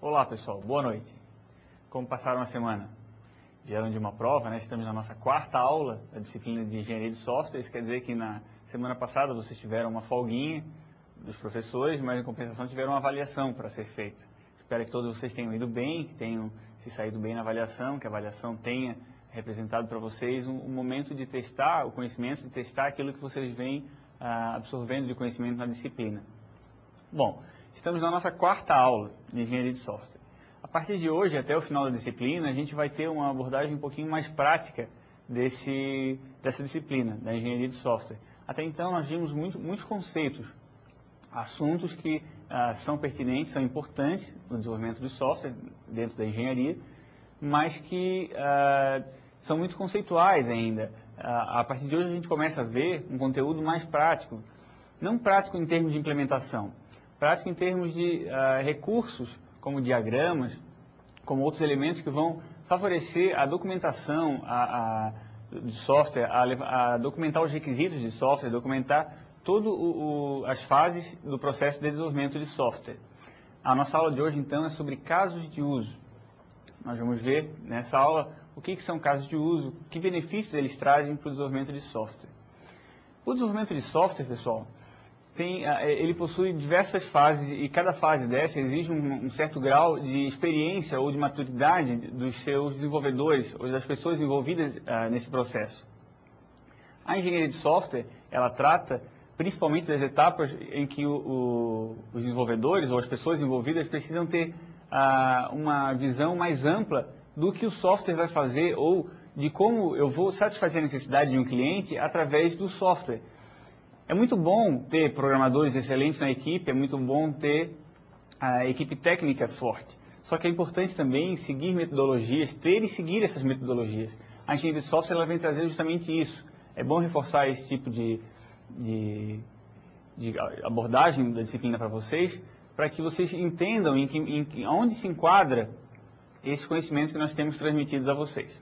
Olá pessoal, boa noite. Como passaram a semana? Vieram de uma prova, né? Estamos na nossa quarta aula da disciplina de Engenharia de Software. Isso quer dizer que na semana passada vocês tiveram uma folguinha dos professores, mas em compensação tiveram uma avaliação para ser feita. Espero que todos vocês tenham ido bem, que tenham se saído bem na avaliação, que a avaliação tenha representado para vocês um momento de testar o conhecimento, de testar aquilo que vocês vêm absorvendo de conhecimento na disciplina. Bom, estamos na nossa quarta aula de Engenharia de Software. A partir de hoje, até o final da disciplina, a gente vai ter uma abordagem um pouquinho mais prática dessa disciplina, da Engenharia de Software. Até então, nós vimos muitos conceitos, assuntos que são pertinentes, são importantes no desenvolvimento do software dentro da engenharia, mas que são muito conceituais ainda. A partir de hoje, a gente começa a ver um conteúdo mais prático, não prático em termos de implementação, prático em termos de recursos, como diagramas, como outros elementos que vão favorecer a documentação de software, a documentar os requisitos de software, documentar todas as fases do processo de desenvolvimento de software. A nossa aula de hoje, então, é sobre casos de uso. Nós vamos ver nessa aula o que são casos de uso, que benefícios eles trazem para o desenvolvimento de software. O desenvolvimento de software, pessoal, ele possui diversas fases e cada fase dessa exige um certo grau de experiência ou de maturidade dos seus desenvolvedores ou das pessoas envolvidas nesse processo. A engenharia de software, ela trata principalmente das etapas em que os desenvolvedores ou as pessoas envolvidas precisam ter uma visão mais ampla do que o software vai fazer ou de como eu vou satisfazer a necessidade de um cliente através do software. É muito bom ter programadores excelentes na equipe, é muito bom ter a equipe técnica forte. Só que é importante também seguir metodologias, ter e seguir essas metodologias. A engenharia de software ela vem trazer justamente isso. É bom reforçar esse tipo de abordagem da disciplina para vocês, para que vocês entendam onde se enquadra esse conhecimento que nós temos transmitidos a vocês.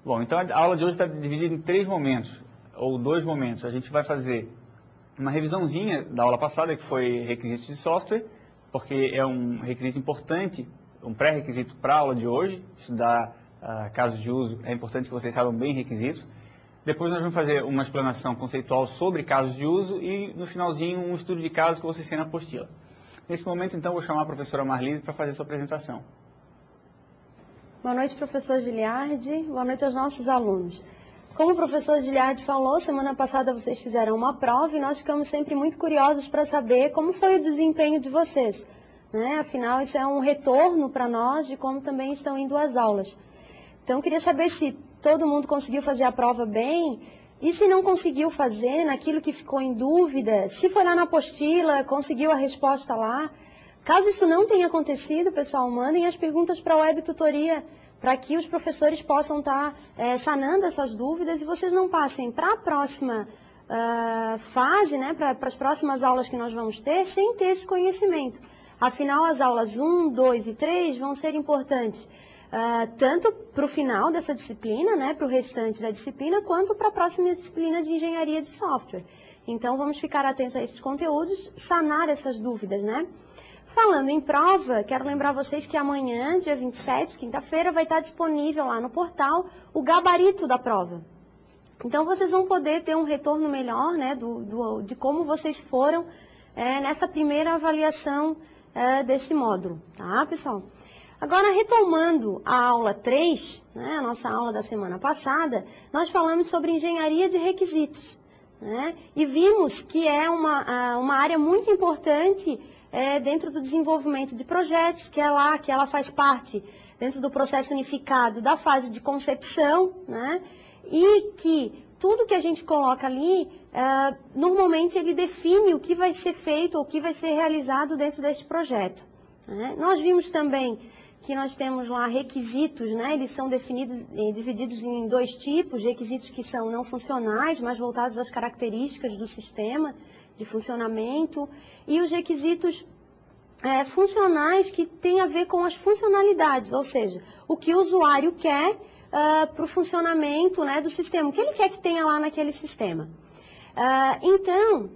Bom, então a aula de hoje está dividida em 3 momentos, ou 2 momentos. A gente vai fazer uma revisãozinha da aula passada, que foi requisitos de software, porque é um requisito importante, um pré-requisito para a aula de hoje. Estudar casos de uso, é importante que vocês saibam bem requisitos. Depois nós vamos fazer uma explanação conceitual sobre casos de uso e, no finalzinho, um estudo de casos que vocês têm na apostila. Nesse momento, então, vou chamar a professora Marlise para fazer a sua apresentação. Boa noite, professor Giliardi. Boa noite aos nossos alunos. Como o professor Giliardi falou, semana passada vocês fizeram uma prova e nós ficamos sempre muito curiosos para saber como foi o desempenho de vocês, né? Afinal, isso é um retorno para nós de como também estão indo as aulas. Então, eu queria saber se todo mundo conseguiu fazer a prova bem e se não conseguiu fazer, naquilo que ficou em dúvida, se foi lá na apostila, conseguiu a resposta lá. Caso isso não tenha acontecido, pessoal, mandem as perguntas para a web tutoria, para que os professores possam estar sanando essas dúvidas e vocês não passem para a próxima fase, né, para as próximas aulas que nós vamos ter, sem ter esse conhecimento. Afinal, as aulas 1, 2 e 3 vão ser importantes, tanto para o final dessa disciplina, né, para o restante da disciplina, quanto para a próxima disciplina de engenharia de software. Então, vamos ficar atentos a esses conteúdos, sanar essas dúvidas, né? Falando em prova, quero lembrar vocês que amanhã, dia 27, quinta-feira, vai estar disponível lá no portal o gabarito da prova. Então, vocês vão poder ter um retorno melhor, né, de como vocês foram nessa primeira avaliação desse módulo, tá, pessoal? Agora, retomando a aula 3, né, a nossa aula da semana passada, nós falamos sobre engenharia de requisitos, né, e vimos que é uma área muito importante dentro do desenvolvimento de projetos, que ela faz parte dentro do processo unificado da fase de concepção, né, e que tudo que a gente coloca ali, normalmente ele define o que vai ser feito ou o que vai ser realizado dentro deste projeto, né. Nós vimos também que nós temos lá requisitos, né, eles são divididos em 2 tipos, requisitos que são não funcionais, mais voltados às características do sistema de funcionamento, e os requisitos funcionais que têm a ver com as funcionalidades, ou seja, o que o usuário quer para o funcionamento, né, do sistema, o que ele quer que tenha lá naquele sistema. Então,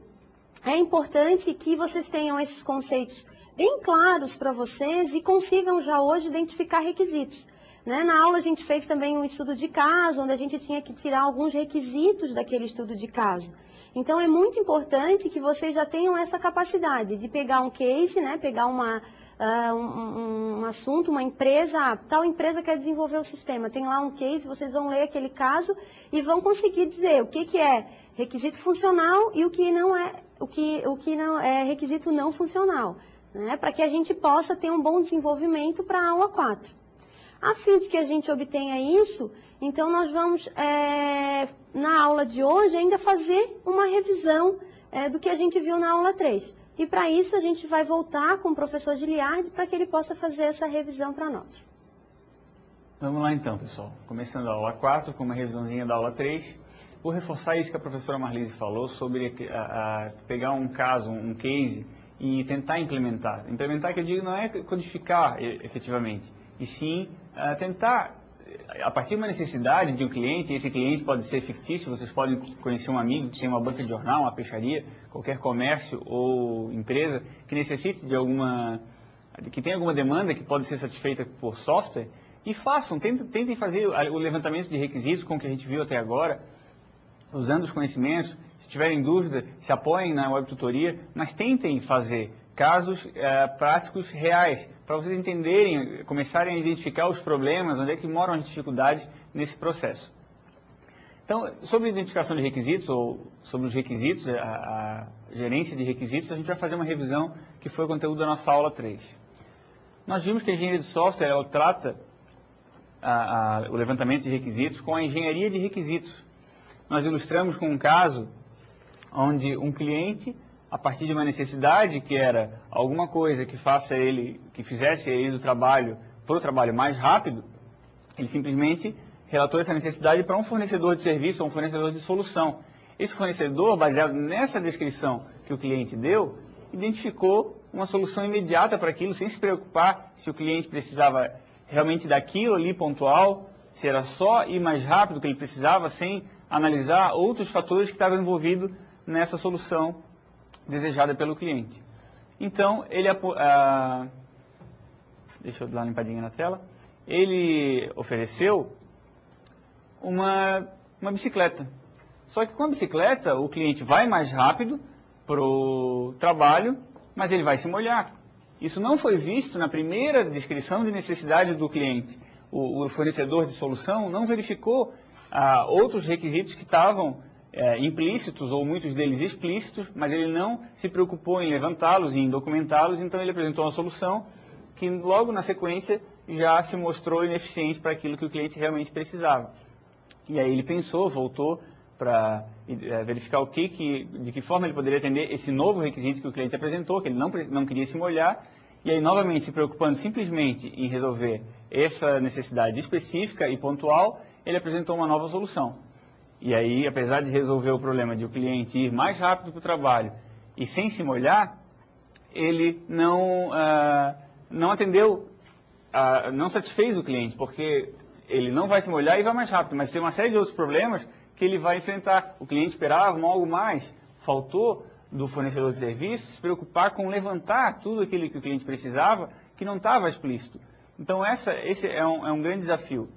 é importante que vocês tenham esses conceitos bem claros para vocês e consigam já hoje identificar requisitos. Né? Na aula a gente fez também um estudo de caso, onde a gente tinha que tirar alguns requisitos daquele estudo de caso. Então é muito importante que vocês já tenham essa capacidade de pegar um case, né? Pegar um assunto, uma empresa, tal empresa quer desenvolver o sistema, tem lá um case, vocês vão ler aquele caso e vão conseguir dizer o que é requisito funcional e o que não é requisito não funcional, né? Para que a gente possa ter um bom desenvolvimento para a aula 4. A fim de que a gente obtenha isso, então nós vamos, na aula de hoje, ainda fazer uma revisão do que a gente viu na aula 3. E para isso a gente vai voltar com o professor Giliardi para que ele possa fazer essa revisão para nós. Vamos lá então, pessoal. Começando a aula 4, com uma revisãozinha da aula 3. Vou reforçar isso que a professora Marlise falou sobre pegar um caso, um case, e tentar implementar. Implementar, que eu digo, não é codificar efetivamente, e sim tentar, a partir de uma necessidade de um cliente, esse cliente pode ser fictício, vocês podem conhecer um amigo que tem uma banca de jornal, uma peixaria, qualquer comércio ou empresa que necessite de que tenha alguma demanda que pode ser satisfeita por software, e tentem fazer o levantamento de requisitos com o que a gente viu até agora, usando os conhecimentos. Se tiverem dúvida, se apoiem na web tutoria, mas tentem fazer casos práticos reais, para vocês entenderem, começarem a identificar os problemas, onde é que moram as dificuldades nesse processo. Então, sobre a identificação de requisitos, ou sobre os requisitos, a gerência de requisitos, a gente vai fazer uma revisão que foi o conteúdo da nossa aula 3. Nós vimos que a engenharia de software, ela trata o levantamento de requisitos com a engenharia de requisitos. Nós ilustramos com um caso onde um cliente, a partir de uma necessidade que era alguma coisa que fizesse ele do trabalho para o trabalho mais rápido, ele simplesmente relatou essa necessidade para um fornecedor de serviço ou um fornecedor de solução. Esse fornecedor, baseado nessa descrição que o cliente deu, identificou uma solução imediata para aquilo, sem se preocupar se o cliente precisava realmente daquilo ali pontual, se era só ir mais rápido que ele precisava, sem analisar outros fatores que estavam envolvidos nessa solução desejada pelo cliente. Então, deixa eu dar uma limpadinha na tela, ele ofereceu uma bicicleta. Só que com a bicicleta, o cliente vai mais rápido para o trabalho, mas ele vai se molhar. Isso não foi visto na primeira descrição de necessidade do cliente. O fornecedor de solução não verificou outros requisitos que estavam implícitos, ou muitos deles explícitos, mas ele não se preocupou em levantá-los e em documentá-los, então ele apresentou uma solução que logo na sequência já se mostrou ineficiente para aquilo que o cliente realmente precisava. E aí ele pensou, voltou para verificar de que forma ele poderia atender esse novo requisito que o cliente apresentou, que ele não queria se molhar, e aí novamente se preocupando simplesmente em resolver essa necessidade específica e pontual, ele apresentou uma nova solução. E aí, apesar de resolver o problema de o cliente ir mais rápido para o trabalho e sem se molhar, ele não atendeu, não satisfez o cliente, porque ele não vai se molhar e vai mais rápido, mas tem uma série de outros problemas que ele vai enfrentar. O cliente esperava algo mais, faltou do fornecedor de serviços se preocupar com levantar tudo aquilo que o cliente precisava, que não estava explícito. Então, esse é um grande desafio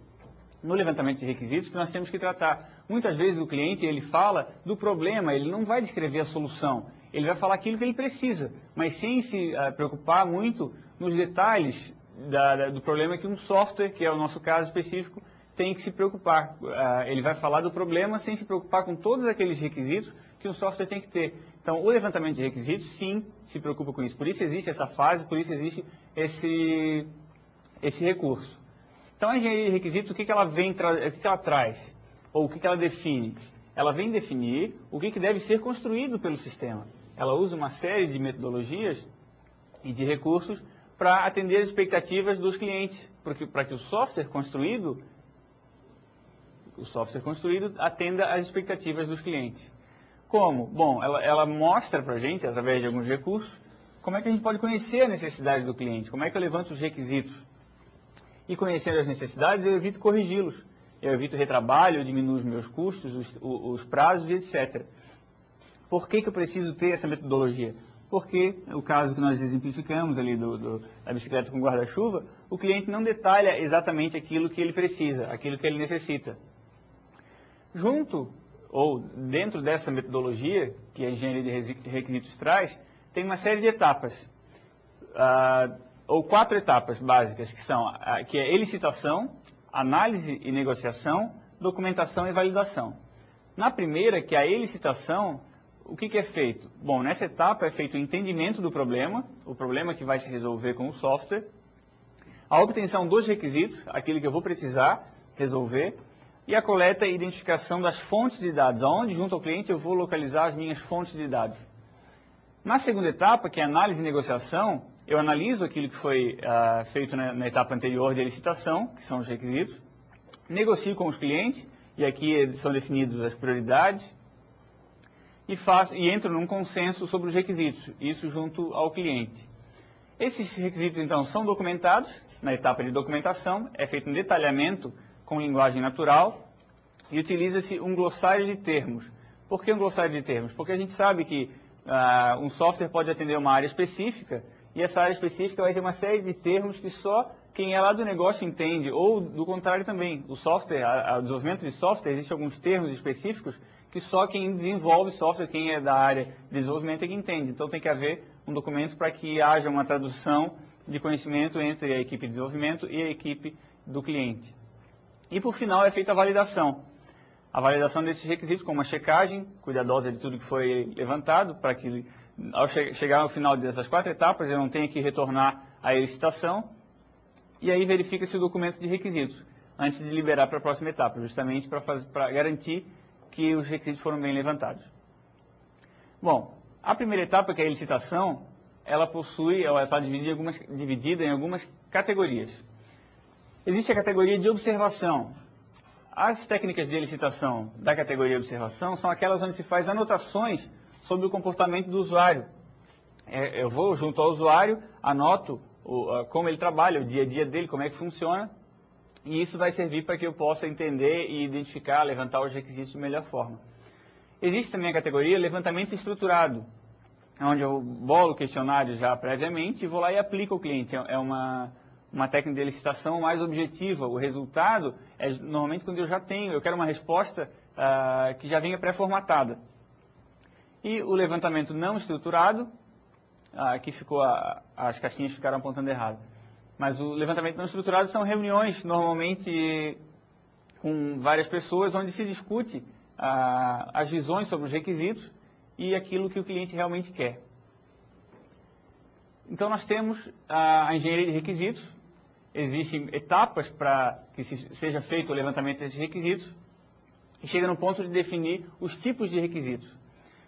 no levantamento de requisitos que nós temos que tratar. Muitas vezes o cliente, ele fala do problema, ele não vai descrever a solução, ele vai falar aquilo que ele precisa, mas sem se preocupar muito nos detalhes do problema que um software, que é o nosso caso específico, tem que se preocupar. Ele vai falar do problema sem se preocupar com todos aqueles requisitos que um software tem que ter. Então, o levantamento de requisitos, sim, se preocupa com isso. Por isso existe essa fase, por isso existe esse recurso. Então, a engenharia de requisitos, o que ela traz? Ou o que ela define? Ela vem definir o que deve ser construído pelo sistema. Ela usa uma série de metodologias e de recursos para atender as expectativas dos clientes, para que o software construído atenda às expectativas dos clientes. Como? Bom, ela mostra para a gente, através de alguns recursos, como é que a gente pode conhecer a necessidade do cliente, como é que eu levanto os requisitos. E conhecendo as necessidades, eu evito corrigi-los. Eu evito retrabalho, eu diminuo os meus custos, os prazos e etc. Por que eu preciso ter essa metodologia? porque o caso que nós exemplificamos ali da bicicleta com guarda-chuva, o cliente não detalha exatamente aquilo que ele precisa, aquilo que ele necessita. Junto ou dentro dessa metodologia que a engenharia de requisitos traz, tem uma série de etapas, ou 4 etapas básicas, que é elicitação, análise e negociação, documentação e validação. Na primeira, que é a elicitação, o que é feito? Bom, nessa etapa é feito o entendimento do problema, o problema que vai se resolver com o software, a obtenção dos requisitos, aquilo que eu vou precisar resolver, e a coleta e identificação das fontes de dados, aonde junto ao cliente eu vou localizar as minhas fontes de dados. Na segunda etapa, que é análise e negociação, eu analiso aquilo que foi feito na etapa anterior de licitação, que são os requisitos, negocio com os clientes, e aqui são definidas as prioridades, e entro num consenso sobre os requisitos, isso junto ao cliente. Esses requisitos, então, são documentados, na etapa de documentação, é feito um detalhamento com linguagem natural, e utiliza-se um glossário de termos. Por que um glossário de termos? Porque a gente sabe que um software pode atender uma área específica, e essa área específica vai ter uma série de termos que só quem é lá do negócio entende, ou do contrário também. O software, o desenvolvimento de software, existem alguns termos específicos que só quem desenvolve software, quem é da área de desenvolvimento é que entende. Então tem que haver um documento para que haja uma tradução de conhecimento entre a equipe de desenvolvimento e a equipe do cliente. E por final é feita a validação. A validação desses requisitos com uma checagem cuidadosa de tudo que foi levantado, para que ao chegar ao final dessas 4 etapas eu não tenha que retornar à elicitação, e aí verifica-se o documento de requisitos, antes de liberar para a próxima etapa, justamente para garantir que os requisitos foram bem levantados. Bom, a primeira etapa, que é a licitação, ela está dividida em algumas categorias. Existe a categoria de observação. As técnicas de licitação da categoria de observação são aquelas onde se faz anotações sobre o comportamento do usuário. Eu vou junto ao usuário, anoto como ele trabalha, o dia a dia dele, como é que funciona, e isso vai servir para que eu possa entender e identificar, levantar os requisitos de melhor forma. Existe também a categoria levantamento estruturado, onde eu bolo o questionário já previamente e vou lá e aplico ao cliente. É uma técnica de licitação mais objetiva. O resultado é normalmente quando eu quero uma resposta que já venha pré-formatada. E o levantamento não estruturado, aqui as caixinhas ficaram apontando errado. Mas o levantamento não estruturado são reuniões, normalmente com várias pessoas, onde se discute as visões sobre os requisitos e aquilo que o cliente realmente quer. Então nós temos a engenharia de requisitos, existem etapas para que seja feito o levantamento desses requisitos, e chega no ponto de definir os tipos de requisitos.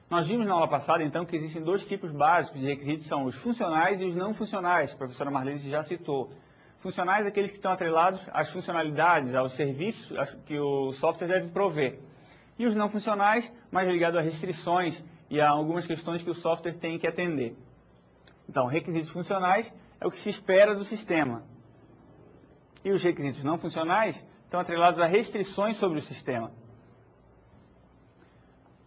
Nós vimos na aula passada, então, que existem 2 tipos básicos de requisitos, são os funcionais e os não funcionais, a professora Marlene já citou. Funcionais, aqueles que estão atrelados às funcionalidades, aos serviços que o software deve prover. E os não funcionais, mais ligados a restrições e a algumas questões que o software tem que atender. Então, requisitos funcionais é o que se espera do sistema. E os requisitos não funcionais estão atrelados a restrições sobre o sistema.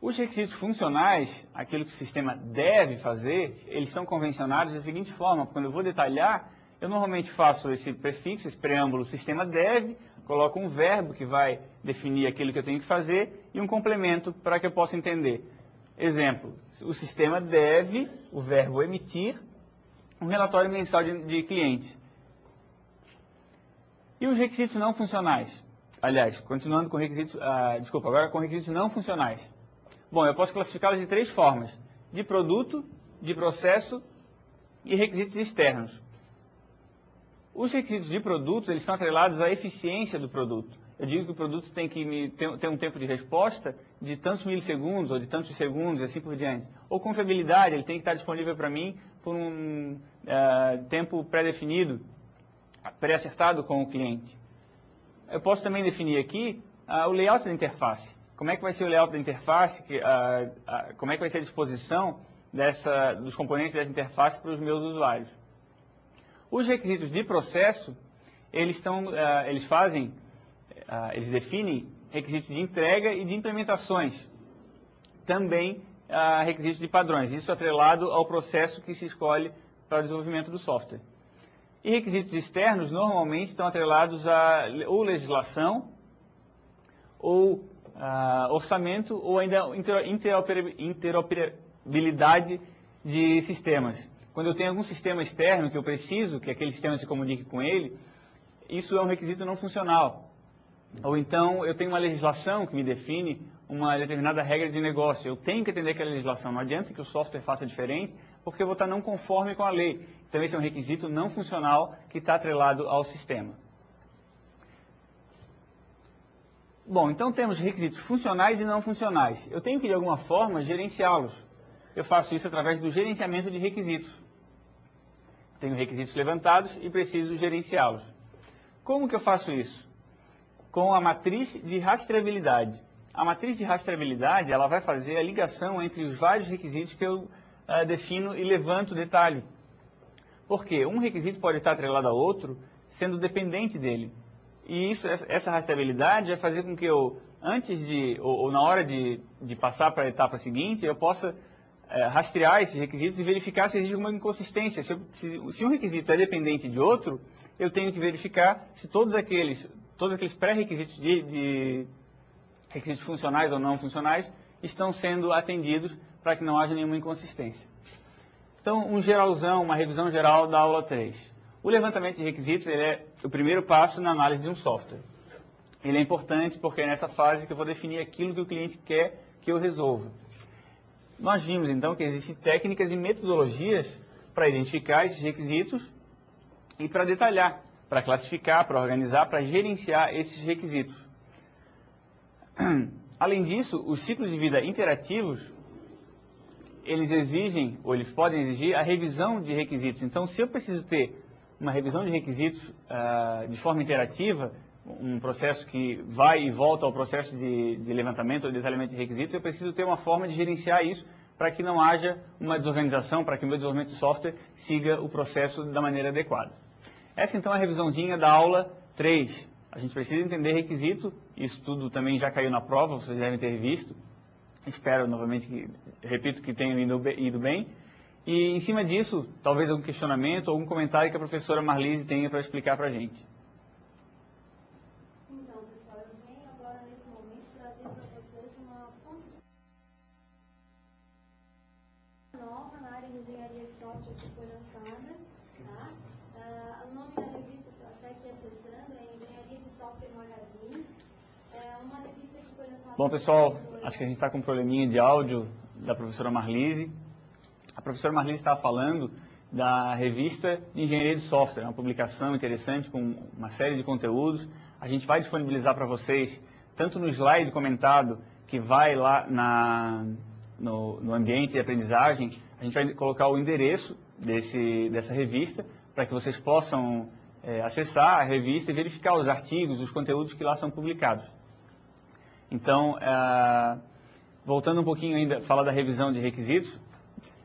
Os requisitos funcionais, aquilo que o sistema deve fazer, eles estão convencionados da seguinte forma: quando eu vou detalhar, eu normalmente faço esse prefixo, esse preâmbulo, sistema deve, coloco um verbo que vai definir aquilo que eu tenho que fazer e um complemento para que eu possa entender. Exemplo, o sistema deve, o verbo emitir, um relatório mensal de clientes. E os requisitos não funcionais? Aliás, continuando com requisitos, agora com requisitos não funcionais. Bom, eu posso classificá-los de 3 formas: de produto, de processo e requisitos externos. Os requisitos de produto, eles estão atrelados à eficiência do produto. Eu digo que o produto tem que ter um tempo de resposta de tantos milissegundos ou de tantos segundos e assim por diante. Ou confiabilidade, ele tem que estar disponível para mim por um tempo pré-definido, pré-acertado com o cliente. Eu posso também definir aqui o layout da interface. Como é que vai ser o layout da interface, como é que vai ser a disposição dos componentes dessa interface para os meus usuários. Os requisitos de processo, eles definem requisitos de entrega e de implementações, também requisitos de padrões, isso atrelado ao processo que se escolhe para o desenvolvimento do software. E requisitos externos normalmente estão atrelados a ou legislação, ou orçamento, ou ainda interoperabilidade de sistemas. Quando eu tenho algum sistema externo que eu preciso que aquele sistema se comunique com ele, isso é um requisito não funcional. Ou então eu tenho uma legislação que me define uma determinada regra de negócio. Eu tenho que atender aquela legislação. Não adianta que o software faça diferente, porque eu vou estar não conforme com a lei. Então esse é um requisito não funcional que está atrelado ao sistema. Bom, então temos requisitos funcionais e não funcionais. Eu tenho que, de alguma forma, gerenciá-los. Eu faço isso através do gerenciamento de requisitos. Tenho requisitos levantados e preciso gerenciá-los. Como que eu faço isso? Com a matriz de rastreabilidade. A matriz de rastreabilidade, ela vai fazer a ligação entre os vários requisitos que eu defino e levanto detalhe. Por quê? Um requisito pode estar atrelado a outro, sendo dependente dele. E essa rastreabilidade vai fazer com que eu, antes de, ou na hora de passar para a etapa seguinte, eu possa rastrear esses requisitos e verificar se existe alguma inconsistência. Se um requisito é dependente de outro, eu tenho que verificar se todos aqueles pré-requisitos de requisitos funcionais ou não funcionais estão sendo atendidos para que não haja nenhuma inconsistência. Então, uma revisão geral da aula 3. O levantamento de requisitos ele é o primeiro passo na análise de um software. Ele é importante porque é nessa fase que eu vou definir aquilo que o cliente quer que eu resolva. Nós vimos, então, que existem técnicas e metodologias para identificar esses requisitos e para detalhar, para classificar, para organizar, para gerenciar esses requisitos. Além disso, os ciclos de vida interativos, eles exigem, ou eles podem exigir, a revisão de requisitos. Então, se eu preciso ter uma revisão de requisitos de forma interativa, um processo que vai e volta ao processo de levantamento ou detalhamento de requisitos, eu preciso ter uma forma de gerenciar isso para que não haja uma desorganização, para que o meu desenvolvimento de software siga o processo da maneira adequada. Essa, então, é a revisãozinha da aula 3. A gente precisa entender requisito, isso tudo também já caiu na prova, vocês devem ter visto. Espero, novamente, repito, que tenham ido bem. E, em cima disso, talvez algum questionamento, algum comentário que a professora Marlise tenha para explicar para a gente. Então, pessoal, eu venho agora, nesse momento, trazer para vocês uma fonte nova na área de engenharia de software que foi lançada. Tá? O nome da revista, que eu até aqui acessando, é Engenharia de Software Magazine. É uma revista que foi lançada... Bom, pessoal, acho que a gente está com um probleminha de áudio da professora Marlise. A professora Marlise estava falando da revista de Engenharia de Software, uma publicação interessante com uma série de conteúdos. A gente vai disponibilizar para vocês, tanto no slide comentado, que vai lá no ambiente de aprendizagem, a gente vai colocar o endereço dessa revista, para que vocês possam acessar a revista e verificar os artigos, os conteúdos que lá são publicados. Então, voltando um pouquinho ainda, falar da revisão de requisitos,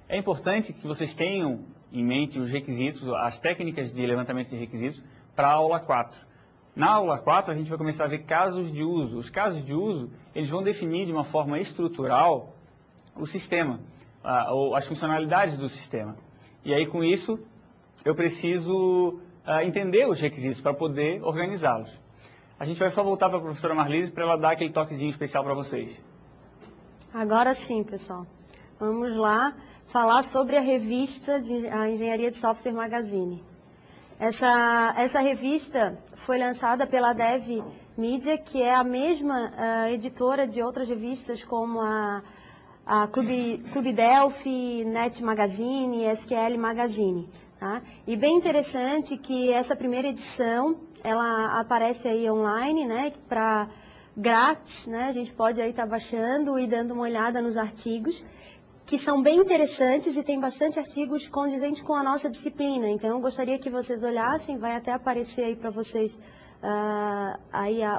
é importante que vocês tenham em mente os requisitos, as técnicas de levantamento de requisitos para a aula 4. Na aula 4, a gente vai começar a ver casos de uso. Os casos de uso, eles vão definir de uma forma estrutural o sistema, ou as funcionalidades do sistema. E aí, com isso, eu preciso entender os requisitos para poder organizá-los. A gente vai só voltar para a professora Marlise para ela dar aquele toquezinho especial para vocês. Agora sim, pessoal. Vamos lá falar sobre a revista a Engenharia de Software Magazine. Essa revista foi lançada pela Dev Media, que é a mesma editora de outras revistas como a Clube Delphi, Net Magazine e SQL Magazine. Tá? E bem interessante que essa primeira edição, ela aparece aí online, né, para grátis, né, a gente pode aí estar baixando e dando uma olhada nos artigos, que são bem interessantes e tem bastante artigos condizentes com a nossa disciplina. Então, eu gostaria que vocês olhassem, vai até aparecer aí para vocês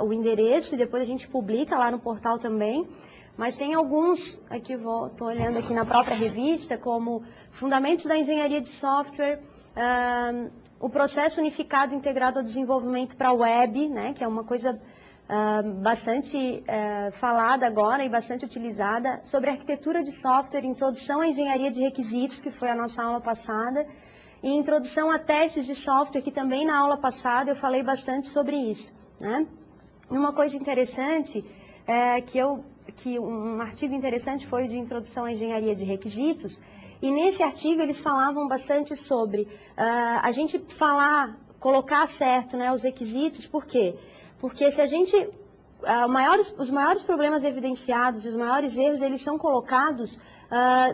o endereço e depois a gente publica lá no portal também. Mas tem alguns, aqui estou olhando aqui na própria revista, como Fundamentos da Engenharia de Software, o Processo Unificado Integrado ao Desenvolvimento para a Web, né, que é uma coisa bastante falada agora e bastante utilizada, sobre arquitetura de software, introdução à engenharia de requisitos, que foi a nossa aula passada, e introdução a testes de software, que também na aula passada eu falei bastante sobre isso, né? E uma coisa interessante, que um artigo interessante foi de introdução à engenharia de requisitos, e nesse artigo eles falavam bastante sobre a gente colocar certo, né, os requisitos. Por quê? Porque se a gente, os maiores problemas evidenciados, os maiores erros, eles são colocados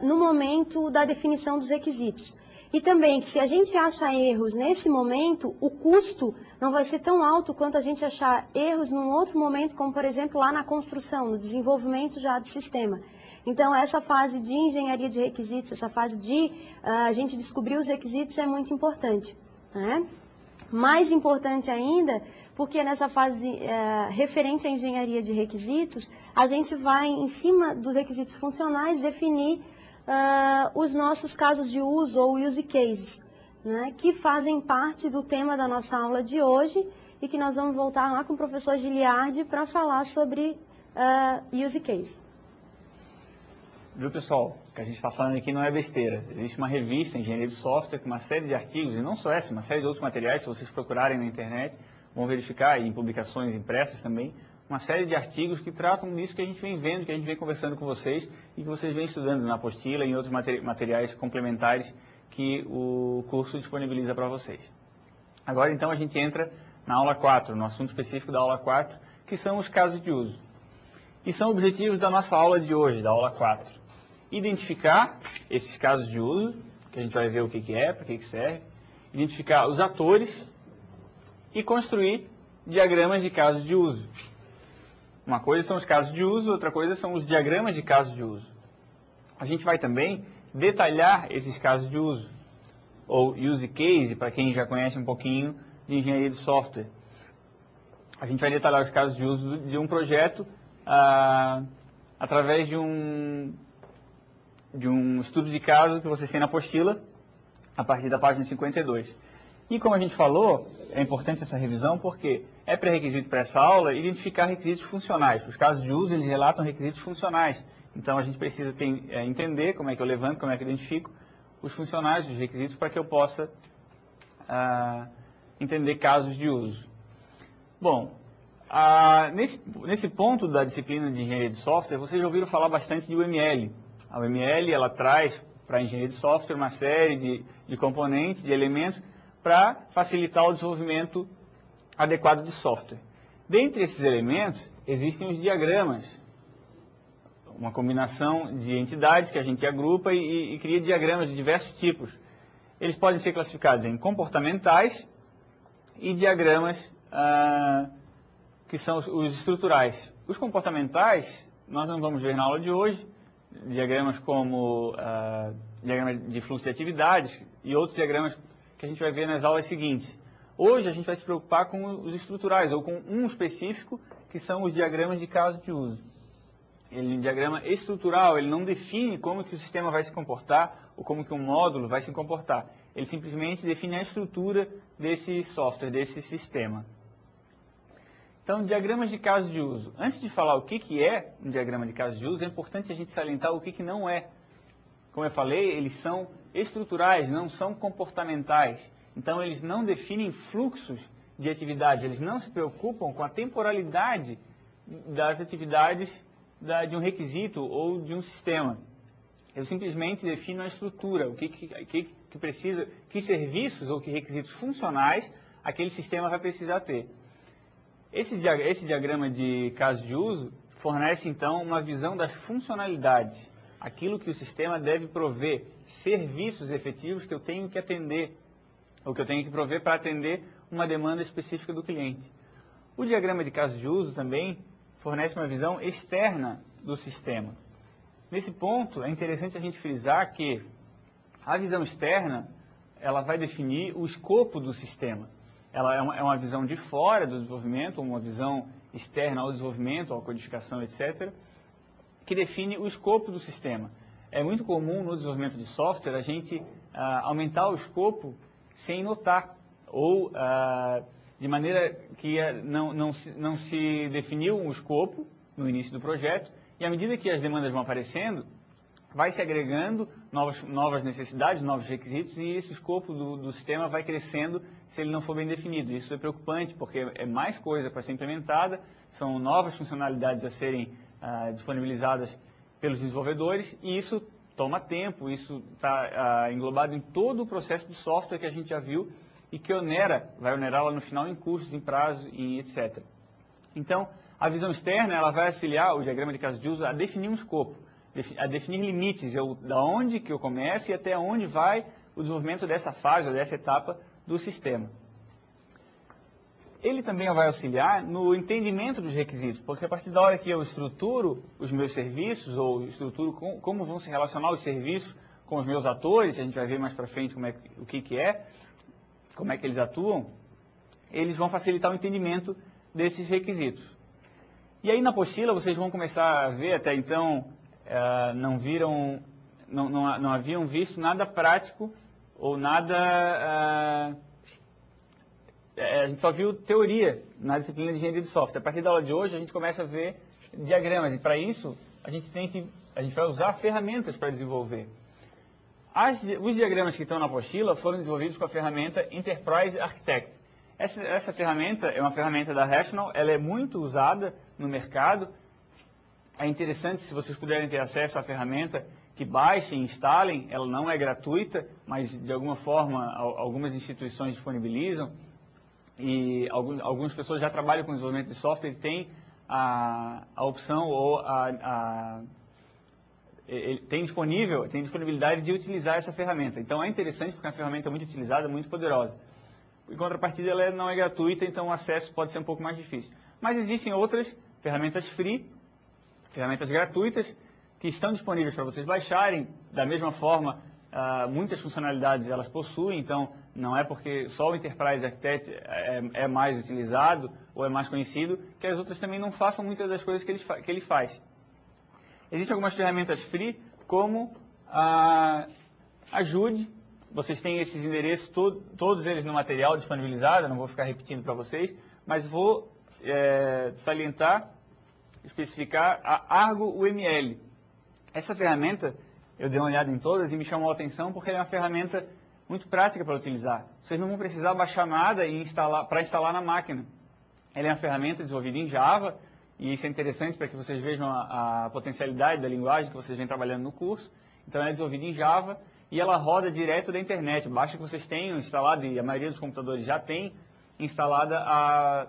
no momento da definição dos requisitos. E também, se a gente acha erros nesse momento, o custo não vai ser tão alto quanto a gente achar erros num outro momento, como, por exemplo, lá na construção, no desenvolvimento já do sistema. Então, essa fase de engenharia de requisitos, essa fase de a gente descobrir os requisitos é muito importante, né? Mais importante ainda, porque nessa fase referente à engenharia de requisitos, a gente vai, em cima dos requisitos funcionais, definir os nossos casos de uso ou use cases, né, que fazem parte do tema da nossa aula de hoje e que nós vamos voltar lá com o professor Giliardi para falar sobre use case. Viu, pessoal? O que a gente está falando aqui não é besteira. Existe uma revista, Engenharia de Software, com uma série de artigos, e não só essa, uma série de outros materiais, se vocês procurarem na internet, vão verificar, e em publicações impressas também, uma série de artigos que tratam disso que a gente vem vendo, que a gente vem conversando com vocês e que vocês vêm estudando na apostila e em outros materiais complementares que o curso disponibiliza para vocês. Agora, então, a gente entra na aula 4, no assunto específico da aula 4, que são os casos de uso. E são objetivos da nossa aula de hoje, da aula 4. Identificar esses casos de uso, que a gente vai ver o que é, para que serve, identificar os atores e construir diagramas de casos de uso. Uma coisa são os casos de uso, outra coisa são os diagramas de casos de uso. A gente vai também detalhar esses casos de uso, ou use case, para quem já conhece um pouquinho de engenharia de software. A gente vai detalhar os casos de uso de um projeto através de um estudo de caso que vocês têm na apostila, a partir da página 52. E como a gente falou, é importante essa revisão porque é pré-requisito para essa aula identificar requisitos funcionais. Os casos de uso, eles relatam requisitos funcionais. Então, a gente precisa entender como é que eu levanto, como é que eu identifico os funcionais, os requisitos, para que eu possa entender casos de uso. Bom, nesse ponto da disciplina de engenharia de software, vocês já ouviram falar bastante de UML. A UML, ela traz para a engenharia de software uma série de componentes, de elementos, para facilitar o desenvolvimento adequado de software. Dentre esses elementos, existem os diagramas, uma combinação de entidades que a gente agrupa e cria diagramas de diversos tipos. Eles podem ser classificados em comportamentais e diagramas que são os estruturais. Os comportamentais, nós não vamos ver na aula de hoje, diagramas como diagrama de fluxo de atividades e outros diagramas que a gente vai ver nas aulas seguintes. Hoje a gente vai se preocupar com os estruturais, ou com um específico, que são os diagramas de caso de uso. Ele é um diagrama estrutural, ele não define como que o sistema vai se comportar, ou como que um módulo vai se comportar. Ele simplesmente define a estrutura desse software, desse sistema. Então, diagramas de caso de uso. Antes de falar o que é um diagrama de caso de uso, é importante a gente salientar o que não é. Como eu falei, eles são estruturais, não são comportamentais. Então, eles não definem fluxos de atividades, eles não se preocupam com a temporalidade das atividades de um requisito ou de um sistema. Eu simplesmente defino a estrutura, o que precisa, que serviços ou que requisitos funcionais aquele sistema vai precisar ter. Esse diagrama de caso de uso fornece, então, uma visão das funcionalidades, aquilo que o sistema deve prover, serviços efetivos que eu tenho que atender, ou que eu tenho que prover para atender uma demanda específica do cliente. O diagrama de caso de uso também fornece uma visão externa do sistema. Nesse ponto, é interessante a gente frisar que a visão externa, ela vai definir o escopo do sistema. Ela é uma visão de fora do desenvolvimento, uma visão externa ao desenvolvimento, à codificação, etc., que define o escopo do sistema. É muito comum no desenvolvimento de software a gente aumentar o escopo sem notar, ou de maneira que não se definiu um escopo no início do projeto, e à medida que as demandas vão aparecendo, vai se agregando novas necessidades, novos requisitos, e esse escopo do sistema vai crescendo se ele não for bem definido. Isso é preocupante, porque é mais coisa para ser implementada, são novas funcionalidades a serem disponibilizadas pelos desenvolvedores, e isso toma tempo, isso está englobado em todo o processo de software que a gente já viu, e que vai onerar lá no final em custos, em prazo e etc. Então, a visão externa ela vai auxiliar o diagrama de caso de uso a definir um escopo, a definir limites, da onde que eu começo e até onde vai o desenvolvimento dessa fase ou dessa etapa do sistema. Ele também vai auxiliar no entendimento dos requisitos, porque a partir da hora que eu estruturo os meus serviços, ou estruturo como vão se relacionar os serviços com os meus atores, a gente vai ver mais para frente como é que eles atuam, eles vão facilitar o entendimento desses requisitos. E aí na apostila vocês vão começar a ver, até então não haviam visto nada prático ou nada... a gente só viu teoria na disciplina de engenharia de software. A partir da aula de hoje a gente começa a ver diagramas, e para isso a gente vai usar ferramentas para desenvolver. Os diagramas que estão na apostila foram desenvolvidos com a ferramenta Enterprise Architect. Essa ferramenta é uma ferramenta da Rational, ela é muito usada no mercado. É interessante, se vocês puderem ter acesso à ferramenta, que baixem, instalem. Ela não é gratuita, mas de alguma forma algumas instituições disponibilizam. E algumas pessoas já trabalham com desenvolvimento de software e têm a opção ou tem disponibilidade de utilizar essa ferramenta. Então é interessante porque é uma ferramenta muito utilizada, muito poderosa. Em contrapartida, ela não é gratuita, então o acesso pode ser um pouco mais difícil. Mas existem outras ferramentas free, ferramentas gratuitas, que estão disponíveis para vocês baixarem. Da mesma forma, muitas funcionalidades elas possuem, então não é porque só o Enterprise Architect é mais utilizado ou é mais conhecido, que as outras também não façam muitas das coisas que ele faz. Existem algumas ferramentas free, como a Ajude. Vocês têm esses endereços, todos eles no material disponibilizado, não vou ficar repetindo para vocês, mas vou salientar, especificar a Argo UML. Essa ferramenta, eu dei uma olhada em todas e me chamou a atenção porque ela é uma ferramenta muito prática para utilizar. Vocês não vão precisar baixar nada para instalar na máquina. Ela é uma ferramenta desenvolvida em Java, e isso é interessante para que vocês vejam a potencialidade da linguagem que vocês vêm trabalhando no curso. Então ela é desenvolvida em Java e ela roda direto da internet. Basta que vocês tenham instalado, e a maioria dos computadores já tem instalada a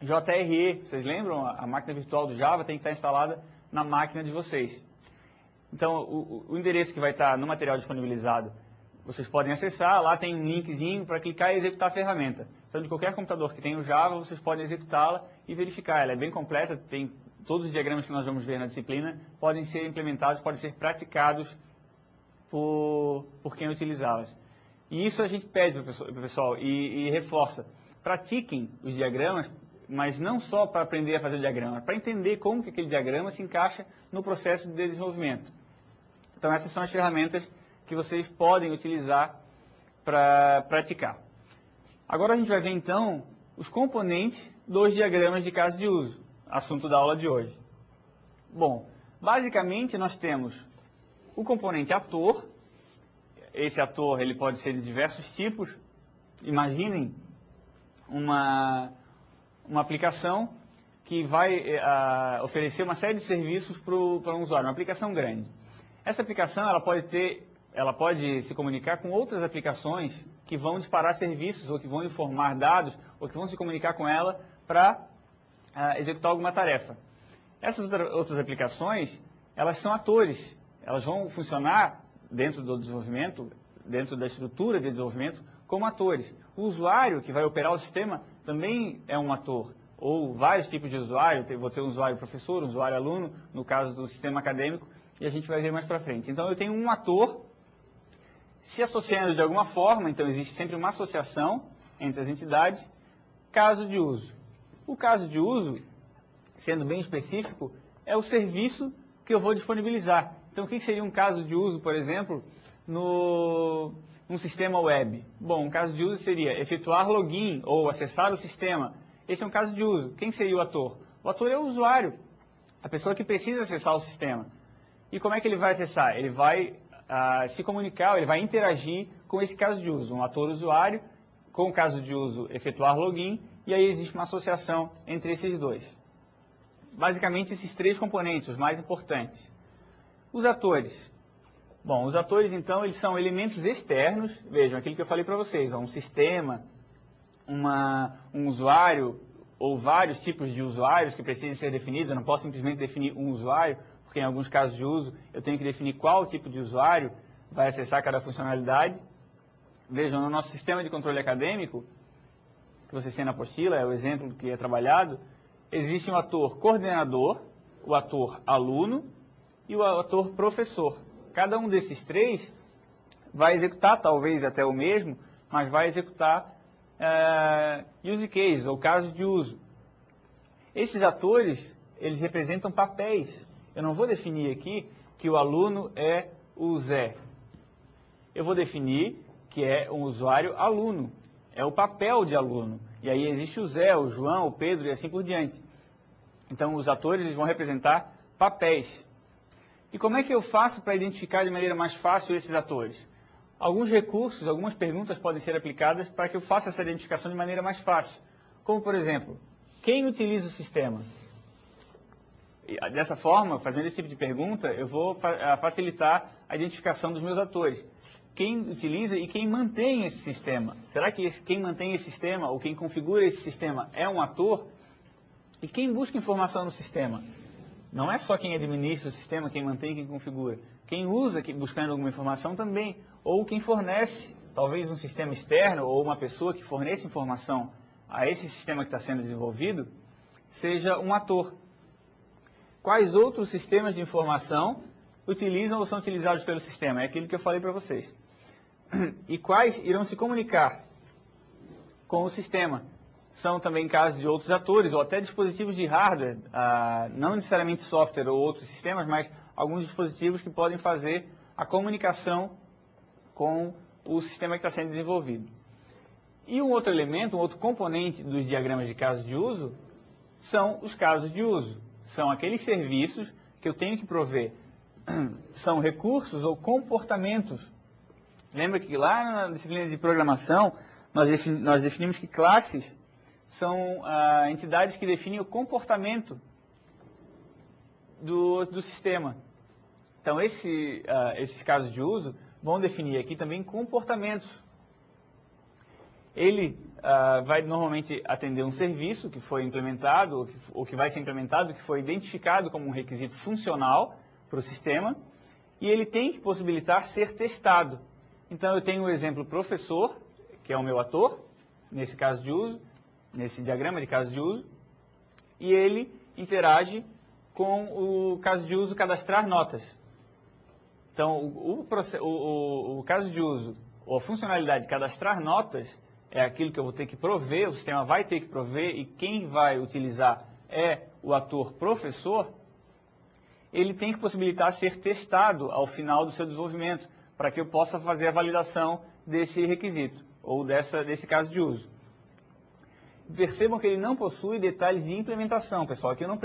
JRE. Vocês lembram? A máquina virtual do Java tem que estar instalada na máquina de vocês. Então o endereço que vai estar no material disponibilizado, vocês podem acessar, lá tem um linkzinho para clicar e executar a ferramenta. Então, de qualquer computador que tenha o Java, vocês podem executá-la e verificar. Ela é bem completa, tem todos os diagramas que nós vamos ver na disciplina, podem ser implementados, podem ser praticados por quem utilizá-las. E isso a gente pede para o pessoal e reforça. Pratiquem os diagramas, mas não só para aprender a fazer o diagrama, para entender como que aquele diagrama se encaixa no processo de desenvolvimento. Então, essas são as ferramentas que vocês podem utilizar para praticar. Agora a gente vai ver então os componentes dos diagramas de caso de uso, assunto da aula de hoje. Bom, basicamente nós temos o componente ator. Esse ator ele pode ser de diversos tipos. Imaginem uma aplicação que vai oferecer uma série de serviços para um usuário, uma aplicação grande. Essa aplicação ela pode se comunicar com outras aplicações que vão disparar serviços, ou que vão informar dados, ou que vão se comunicar com ela para executar alguma tarefa. Essas outras aplicações, elas são atores, elas vão funcionar dentro do desenvolvimento, dentro da estrutura de desenvolvimento, como atores. O usuário que vai operar o sistema também é um ator, ou vários tipos de usuário. Vou ter um usuário professor, um usuário aluno, no caso do sistema acadêmico, e a gente vai ver mais para frente. Então, eu tenho um ator se associando de alguma forma, então existe sempre uma associação entre as entidades. Caso de uso. O caso de uso, sendo bem específico, é o serviço que eu vou disponibilizar. Então, o que seria um caso de uso, por exemplo, um sistema web. Bom, um caso de uso seria efetuar login ou acessar o sistema. Esse é um caso de uso. Quem seria o ator? O ator é o usuário, a pessoa que precisa acessar o sistema. E como é que ele vai acessar? Ele vai se comunicar, ele vai interagir com esse caso de uso. Um ator usuário, com o caso de uso, efetuar login, e aí existe uma associação entre esses dois. Basicamente, esses três componentes, os mais importantes. Os atores. Bom, os atores, então, eles são elementos externos. Vejam, aquilo que eu falei para vocês, um sistema, um usuário, ou vários tipos de usuários que precisam ser definidos. Eu não posso simplesmente definir um usuário, porque em alguns casos de uso eu tenho que definir qual tipo de usuário vai acessar cada funcionalidade. Vejam, no nosso sistema de controle acadêmico, que vocês têm na apostila, é o exemplo que é trabalhado, existe um ator coordenador, o ator aluno e o ator professor. Cada um desses três vai executar, talvez até o mesmo, mas vai executar use cases, ou casos de uso. Esses atores, eles representam papéis. Eu não vou definir aqui que o aluno é o Zé. Eu vou definir que é um usuário aluno. É o papel de aluno. E aí existe o Zé, o João, o Pedro e assim por diante. Então, os atores eles vão representar papéis. E como é que eu faço para identificar de maneira mais fácil esses atores? Alguns recursos, algumas perguntas podem ser aplicadas para que eu faça essa identificação de maneira mais fácil. Como, por exemplo, quem utiliza o sistema? E, dessa forma, fazendo esse tipo de pergunta, eu vou facilitar a identificação dos meus atores. Quem utiliza e quem mantém esse sistema? Será que quem mantém esse sistema ou quem configura esse sistema é um ator? E quem busca informação no sistema? Não é só quem administra o sistema, quem mantém, quem configura. Quem usa, buscando alguma informação também. Ou quem fornece, talvez um sistema externo ou uma pessoa que forneça informação a esse sistema que está sendo desenvolvido, seja um ator. Quais outros sistemas de informação utilizam ou são utilizados pelo sistema? É aquilo que eu falei para vocês. E quais irão se comunicar com o sistema? São também casos de outros atores ou até dispositivos de hardware, não necessariamente software ou outros sistemas, mas alguns dispositivos que podem fazer a comunicação com o sistema que está sendo desenvolvido. E um outro elemento, um outro componente dos diagramas de casos de uso são os casos de uso. São aqueles serviços que eu tenho que prover. São recursos ou comportamentos. Lembra que lá na disciplina de programação nós definimos que classes são entidades que definem o comportamento do sistema. Então, esses casos de uso vão definir aqui também comportamentos. Ele vai normalmente atender um serviço que foi implementado, ou que vai ser implementado, que foi identificado como um requisito funcional para o sistema, e ele tem que possibilitar ser testado. Então, eu tenho o exemplo professor, que é o meu ator, nesse caso de uso, nesse diagrama de caso de uso, e ele interage com o caso de uso cadastrar notas. Então, o caso de uso, ou a funcionalidade cadastrar notas, é aquilo que eu vou ter que prover, o sistema vai ter que prover, e quem vai utilizar é o ator professor. Ele tem que possibilitar ser testado ao final do seu desenvolvimento, para que eu possa fazer a validação desse requisito, ou desse caso de uso. Percebam que ele não possui detalhes de implementação, pessoal. Aqui eu não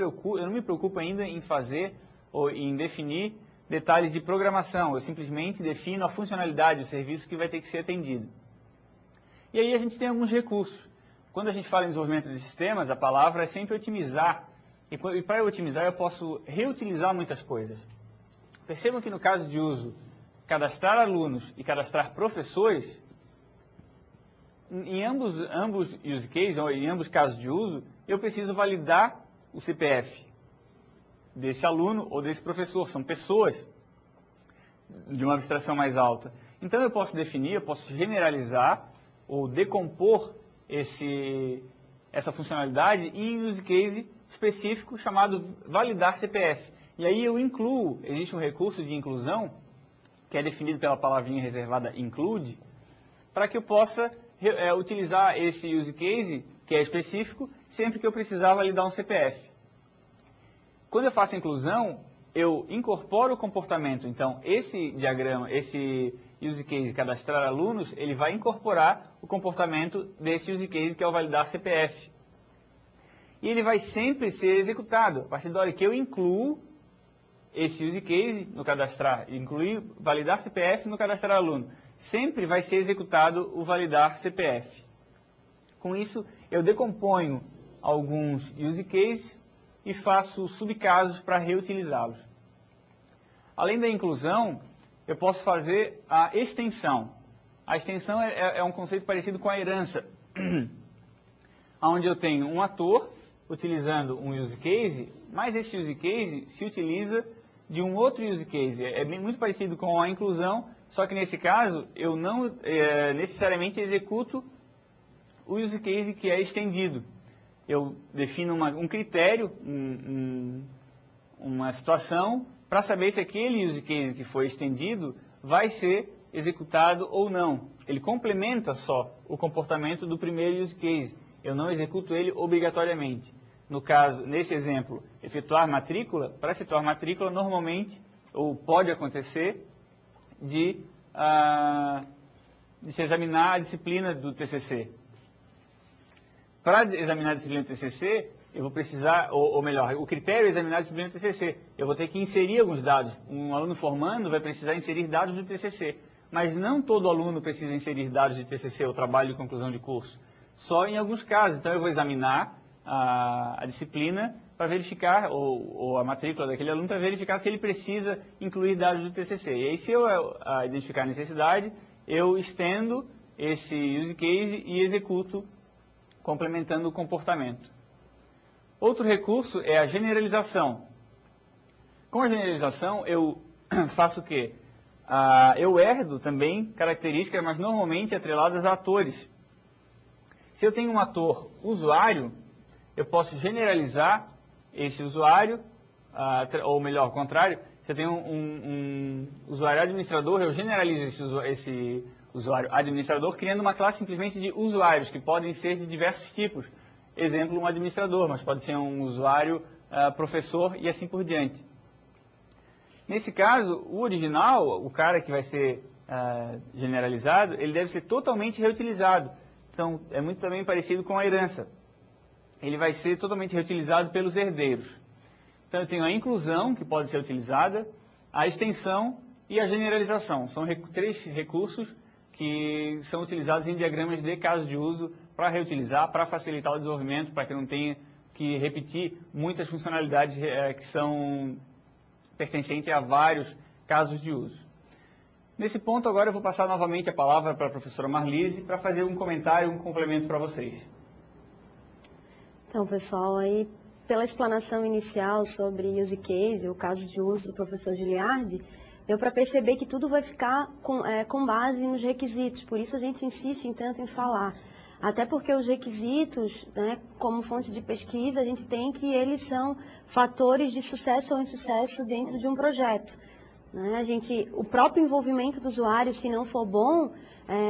me preocupo ainda em fazer ou em definir detalhes de programação. Eu simplesmente defino a funcionalidade, o serviço que vai ter que ser atendido. E aí a gente tem alguns recursos. Quando a gente fala em desenvolvimento de sistemas, a palavra é sempre otimizar. E para eu otimizar, eu posso reutilizar muitas coisas. Percebam que no caso de uso, cadastrar alunos e cadastrar professores, em ambos use cases, ou em ambos casos de uso, eu preciso validar o CPF desse aluno ou desse professor. São pessoas de uma abstração mais alta. Então, eu posso definir, eu posso generalizar ou decompor essa funcionalidade em use case específico chamado validar CPF. E aí eu incluo, existe um recurso de inclusão, que é definido pela palavrinha reservada include, para que eu possa utilizar esse use case, que é específico, sempre que eu precisar validar um CPF. Quando eu faço inclusão, eu incorporo o comportamento. Então, esse diagrama, esse use case cadastrar alunos, ele vai incorporar o comportamento desse use case, que é o validar CPF. E ele vai sempre ser executado a partir da hora que eu incluo esse use case no cadastrar, incluir validar CPF no cadastrar aluno. Sempre vai ser executado o validar CPF. Com isso, eu decomponho alguns use cases e faço subcasos para reutilizá-los. Além da inclusão, eu posso fazer a extensão. A extensão é um conceito parecido com a herança, onde eu tenho um ator utilizando um use case, mas esse use case se utiliza de um outro use case. É muito parecido com a inclusão, só que nesse caso eu não necessariamente executo o use case que é estendido. Eu defino um critério, uma situação, para saber se aquele use case que foi estendido vai ser executado ou não. Ele complementa só o comportamento do primeiro use case. Eu não executo ele obrigatoriamente. No caso, nesse exemplo, efetuar matrícula, para efetuar matrícula, normalmente, ou pode acontecer, de se examinar a disciplina do TCC. Para examinar a disciplina do TCC, eu vou precisar, ou melhor, o critério é examinar a disciplina do TCC. Eu vou ter que inserir alguns dados. Um aluno formando vai precisar inserir dados do TCC. Mas não todo aluno precisa inserir dados de TCC, ou trabalho de conclusão de curso. Só em alguns casos. Então, eu vou examinar a disciplina para verificar, ou a matrícula daquele aluno, para verificar se ele precisa incluir dados do TCC. E aí, se eu identificar a necessidade, eu estendo esse use case e executo, complementando o comportamento. Outro recurso é a generalização. Com a generalização, eu faço o quê? Eu herdo também características, mas normalmente atreladas a atores. Se eu tenho um ator usuário, eu posso generalizar esse usuário, ou melhor, ao contrário, se eu tenho um usuário administrador, eu generalizo esse usuário administrador, criando uma classe simplesmente de usuários, que podem ser de diversos tipos. Exemplo, um administrador, mas pode ser um usuário professor e assim por diante. Nesse caso, o original, o cara que vai ser generalizado, ele deve ser totalmente reutilizado. Então, é muito também parecido com a herança. Ele vai ser totalmente reutilizado pelos herdeiros. Então, eu tenho a inclusão, que pode ser utilizada, a extensão e a generalização. São três recursos que são utilizados em diagramas de caso de uso para reutilizar, para facilitar o desenvolvimento, para que não tenha que repetir muitas funcionalidades que são pertencentes a vários casos de uso. Nesse ponto, agora eu vou passar novamente a palavra para a professora Marlise para fazer um comentário, um complemento para vocês. Então, pessoal, aí pela explanação inicial sobre use case, o caso de uso do professor Giliardi, deu para perceber que tudo vai ficar com base nos requisitos, por isso a gente insiste tanto em falar. Até porque os requisitos, né, como fonte de pesquisa, a gente tem que eles são fatores de sucesso ou insucesso dentro de um projeto. Né? O próprio envolvimento do usuário, se não for bom,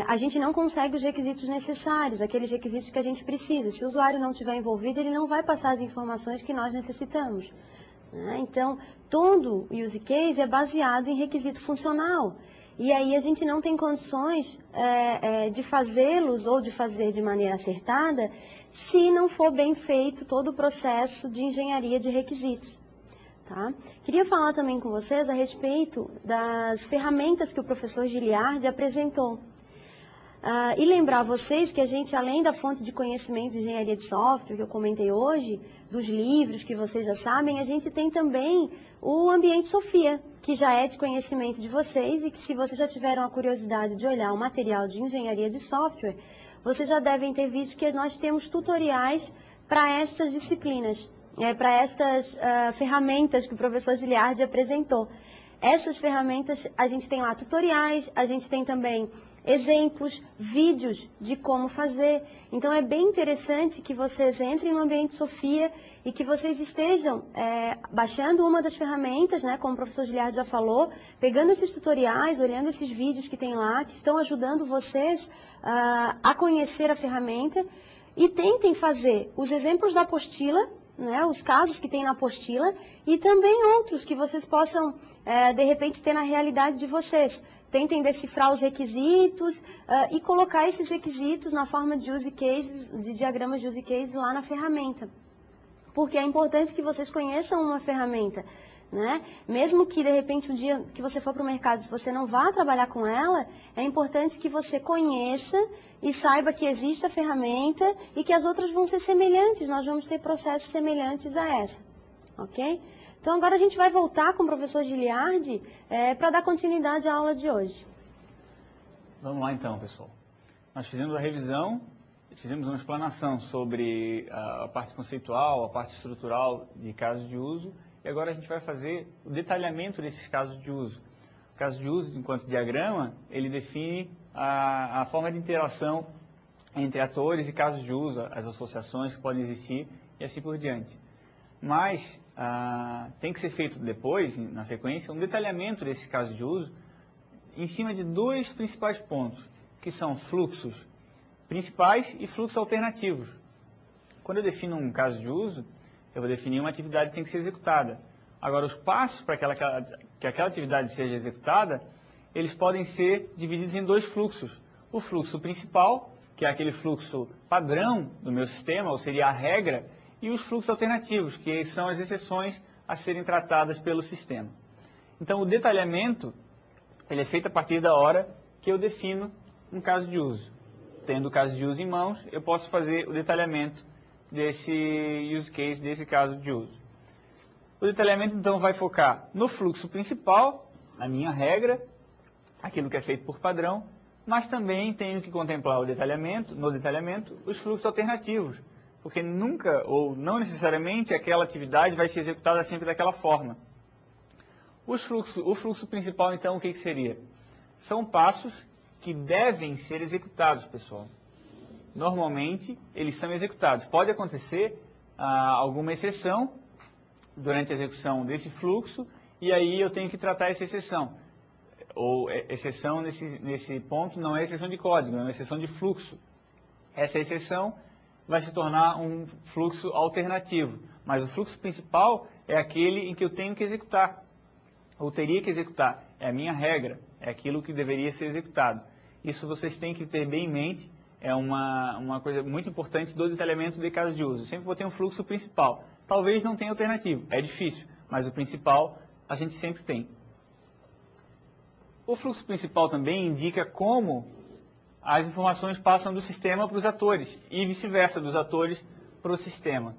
a gente não consegue os requisitos necessários, aqueles requisitos que a gente precisa. Se o usuário não estiver envolvido, ele não vai passar as informações que nós necessitamos. Né? Então, todo use case é baseado em requisito funcional. E aí a gente não tem condições de fazê-los ou de fazer de maneira acertada se não for bem feito todo o processo de engenharia de requisitos. Tá? Queria falar também com vocês a respeito das ferramentas que o professor Giliardi apresentou. E lembrar vocês que a gente, além da fonte de conhecimento de engenharia de software que eu comentei hoje, dos livros que vocês já sabem, a gente tem também o Ambiente Sophia, que já é de conhecimento de vocês e que, se vocês já tiveram a curiosidade de olhar o material de engenharia de software, vocês já devem ter visto que nós temos tutoriais para estas disciplinas, para estas ferramentas que o professor Giliardi apresentou. Essas ferramentas, a gente tem lá tutoriais, a gente tem também exemplos, vídeos de como fazer. Então, é bem interessante que vocês entrem no Ambiente Sophia e que vocês estejam baixando uma das ferramentas, né, como o professor Giliardi já falou, pegando esses tutoriais, olhando esses vídeos que tem lá, que estão ajudando vocês a conhecer a ferramenta, e tentem fazer os exemplos da apostila, né, os casos que tem na apostila, e também outros que vocês possam, de repente, ter na realidade de vocês. tentem decifrar os requisitos e colocar esses requisitos na forma de use cases, de diagramas de use cases lá na ferramenta. Porque é importante que vocês conheçam uma ferramenta, né? Mesmo que, de repente, um dia que você for para o mercado, se você não vá trabalhar com ela, é importante que você conheça e saiba que existe a ferramenta e que as outras vão ser semelhantes, nós vamos ter processos semelhantes a essa, ok? Então, agora a gente vai voltar com o professor Giliardi para dar continuidade à aula de hoje. Vamos lá então, pessoal. Nós fizemos a revisão, fizemos uma explanação sobre a parte conceitual, a parte estrutural de casos de uso, e agora a gente vai fazer o detalhamento desses casos de uso. O caso de uso, enquanto diagrama, ele define a forma de interação entre atores e casos de uso, as associações que podem existir e assim por diante. Mas tem que ser feito depois, na sequência, um detalhamento desses casos de uso em cima de dois principais pontos, que são fluxos principais e fluxos alternativos. Quando eu defino um caso de uso, eu vou definir uma atividade que tem que ser executada. Agora, os passos para que aquela atividade seja executada, eles podem ser divididos em dois fluxos. O fluxo principal, que é aquele fluxo padrão do meu sistema, ou seria a regra, e os fluxos alternativos, que são as exceções a serem tratadas pelo sistema. Então, o detalhamento ele é feito a partir da hora que eu defino um caso de uso. Tendo o caso de uso em mãos, eu posso fazer o detalhamento desse use case, desse caso de uso. O detalhamento, então, vai focar no fluxo principal, na minha regra, aquilo que é feito por padrão, mas também tenho que contemplar no detalhamento, os fluxos alternativos, porque nunca, ou não necessariamente, aquela atividade vai ser executada sempre daquela forma. O fluxo principal, então, o que seria? São passos que devem ser executados, pessoal. Normalmente, eles são executados. Pode acontecer alguma exceção durante a execução desse fluxo, e aí eu tenho que tratar essa exceção. Ou exceção nesse ponto não é exceção de código, é uma exceção de fluxo. Essa exceção vai se tornar um fluxo alternativo, mas o fluxo principal é aquele em que eu tenho que executar, ou teria que executar. É a minha regra, é aquilo que deveria ser executado. Isso vocês têm que ter bem em mente, é uma coisa muito importante do detalhamento de casos de uso. Eu sempre vou ter um fluxo principal. Talvez não tenha alternativo, é difícil, mas o principal a gente sempre tem. O fluxo principal também indica como as informações passam do sistema para os atores e vice-versa, dos atores para o sistema.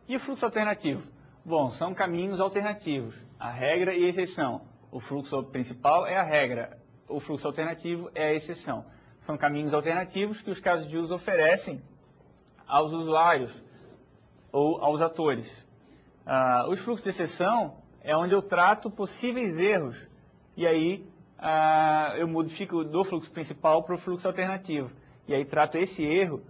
E o fluxo alternativo? Bom, são caminhos alternativos, a regra e a exceção. O fluxo principal é a regra, o fluxo alternativo é a exceção. São caminhos alternativos que os casos de uso oferecem aos usuários ou aos atores. Os fluxos de exceção é onde eu trato possíveis erros e aí eu modifico do fluxo principal para o fluxo alternativo. E aí trato esse erro,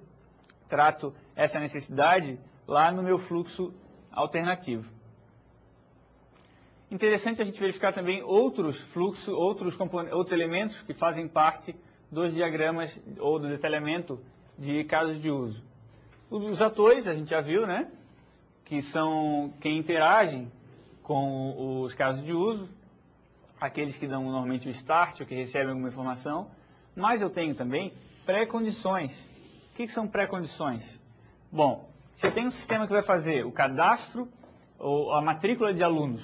trato essa necessidade lá no meu fluxo alternativo. Interessante a gente verificar também outros fluxos, outros elementos que fazem parte dos diagramas ou do detalhamento de casos de uso. Os atores, a gente já viu, né? Que são quem interagem com os casos de uso, aqueles que dão normalmente o start ou que recebem alguma informação, mas eu tenho também pré-condições. O que são pré-condições? Bom, se eu tenho um sistema que vai fazer o cadastro ou a matrícula de alunos,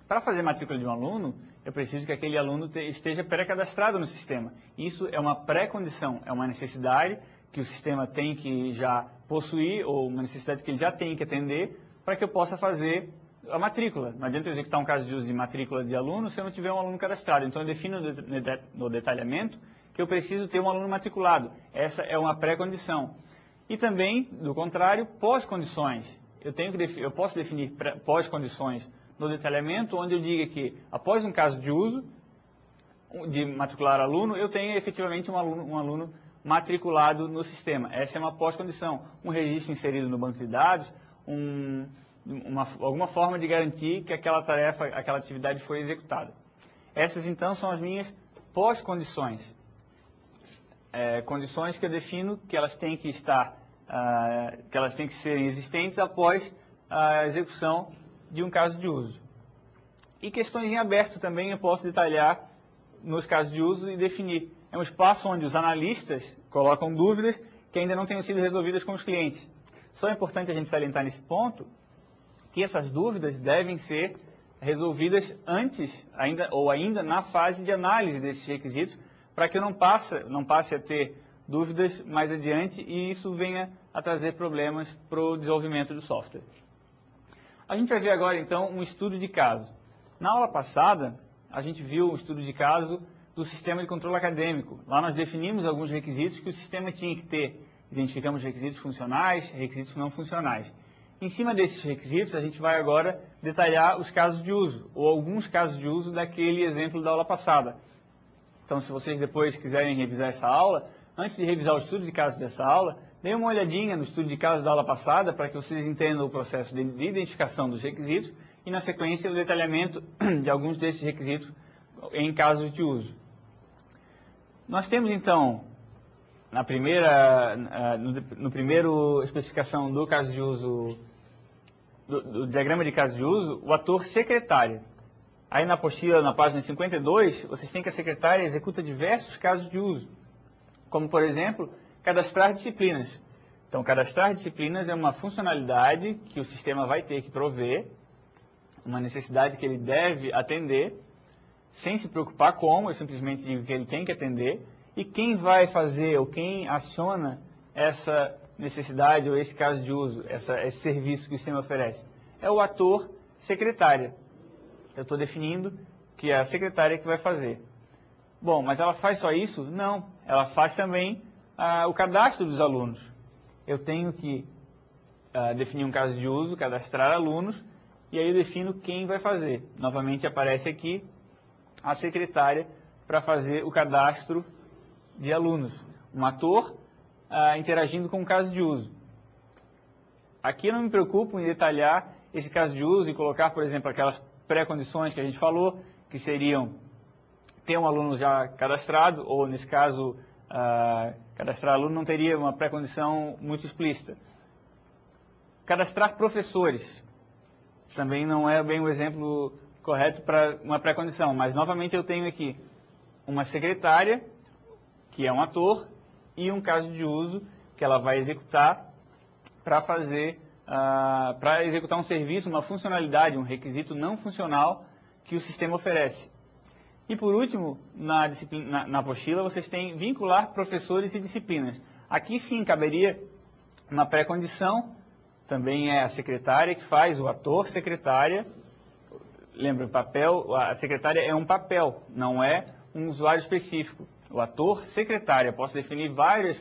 para fazer a matrícula de um aluno, eu preciso que aquele aluno esteja pré-cadastrado no sistema. Isso é uma pré-condição, é uma necessidade que o sistema tem que já possuir, ou uma necessidade que ele já tem que atender, para que eu possa fazer a matrícula. Não adianta eu executar um caso de uso de matrícula de aluno se eu não tiver um aluno cadastrado. Então, eu defino no detalhamento que eu preciso ter um aluno matriculado. Essa é uma pré-condição. E também, do contrário, pós-condições. Eu posso definir pós-condições no detalhamento, onde eu diga que, após um caso de uso de matricular aluno, eu tenho efetivamente um aluno matriculado no sistema. Essa é uma pós-condição. Um registro inserido no banco de dados, alguma forma de garantir que aquela tarefa, aquela atividade foi executada. Essas, então, são as minhas pós-condições. Condições que eu defino que elas têm que estar, que elas têm que ser existentes após a execução de um caso de uso. E questões em aberto também eu posso detalhar nos casos de uso e definir. É um espaço onde os analistas colocam dúvidas que ainda não tenham sido resolvidas com os clientes. Só é importante a gente salientar nesse ponto que essas dúvidas devem ser resolvidas antes, ainda na fase de análise desses requisitos, para que eu não passe a ter dúvidas mais adiante e isso venha a trazer problemas para o desenvolvimento do software. A gente vai ver agora, então, um estudo de caso. Na aula passada, a gente viu um estudo de caso do sistema de controle acadêmico. Lá nós definimos alguns requisitos que o sistema tinha que ter. Identificamos requisitos funcionais, requisitos não funcionais. Em cima desses requisitos, a gente vai agora detalhar os casos de uso, ou alguns casos de uso daquele exemplo da aula passada. Então, se vocês depois quiserem revisar essa aula, antes de revisar o estudo de caso dessa aula, deem uma olhadinha no estudo de caso da aula passada, para que vocês entendam o processo de identificação dos requisitos e, na sequência, o detalhamento de alguns desses requisitos em casos de uso. Nós temos, então, no primeiro especificação do caso de uso, do diagrama de caso de uso, o ator secretária. Aí na apostila, na página 52, vocês têm que a secretária executa diversos casos de uso, como, por exemplo, cadastrar disciplinas. Então, cadastrar disciplinas é uma funcionalidade que o sistema vai ter que prover, uma necessidade que ele deve atender, sem se preocupar como, eu simplesmente digo que ele tem que atender, e quem vai fazer ou quem aciona essa necessidade ou esse caso de uso, esse serviço que o sistema oferece? É o ator secretária. Eu estou definindo que é a secretária que vai fazer. Bom, mas ela faz só isso? Não. Ela faz também o cadastro dos alunos. Eu tenho que definir um caso de uso, cadastrar alunos, e aí eu defino quem vai fazer. Novamente aparece aqui a secretária para fazer o cadastro de alunos. Um ator interagindo com o caso de uso. Aqui eu não me preocupo em detalhar esse caso de uso e colocar, por exemplo, aquelas pré-condições que a gente falou, que seriam ter um aluno já cadastrado, ou nesse caso, cadastrar aluno não teria uma pré-condição muito explícita. Cadastrar professores também não é bem o exemplo correto para uma pré-condição, mas novamente eu tenho aqui uma secretária, que é um ator, e um caso de uso que ela vai executar para executar um serviço, uma funcionalidade, um requisito não funcional que o sistema oferece. E por último, na apostila, vocês têm vincular professores e disciplinas. Aqui sim caberia uma pré-condição, também é a secretária que faz, o ator secretária. Lembra, a secretária é um papel, não é um usuário específico. O ator secretária, posso definir vários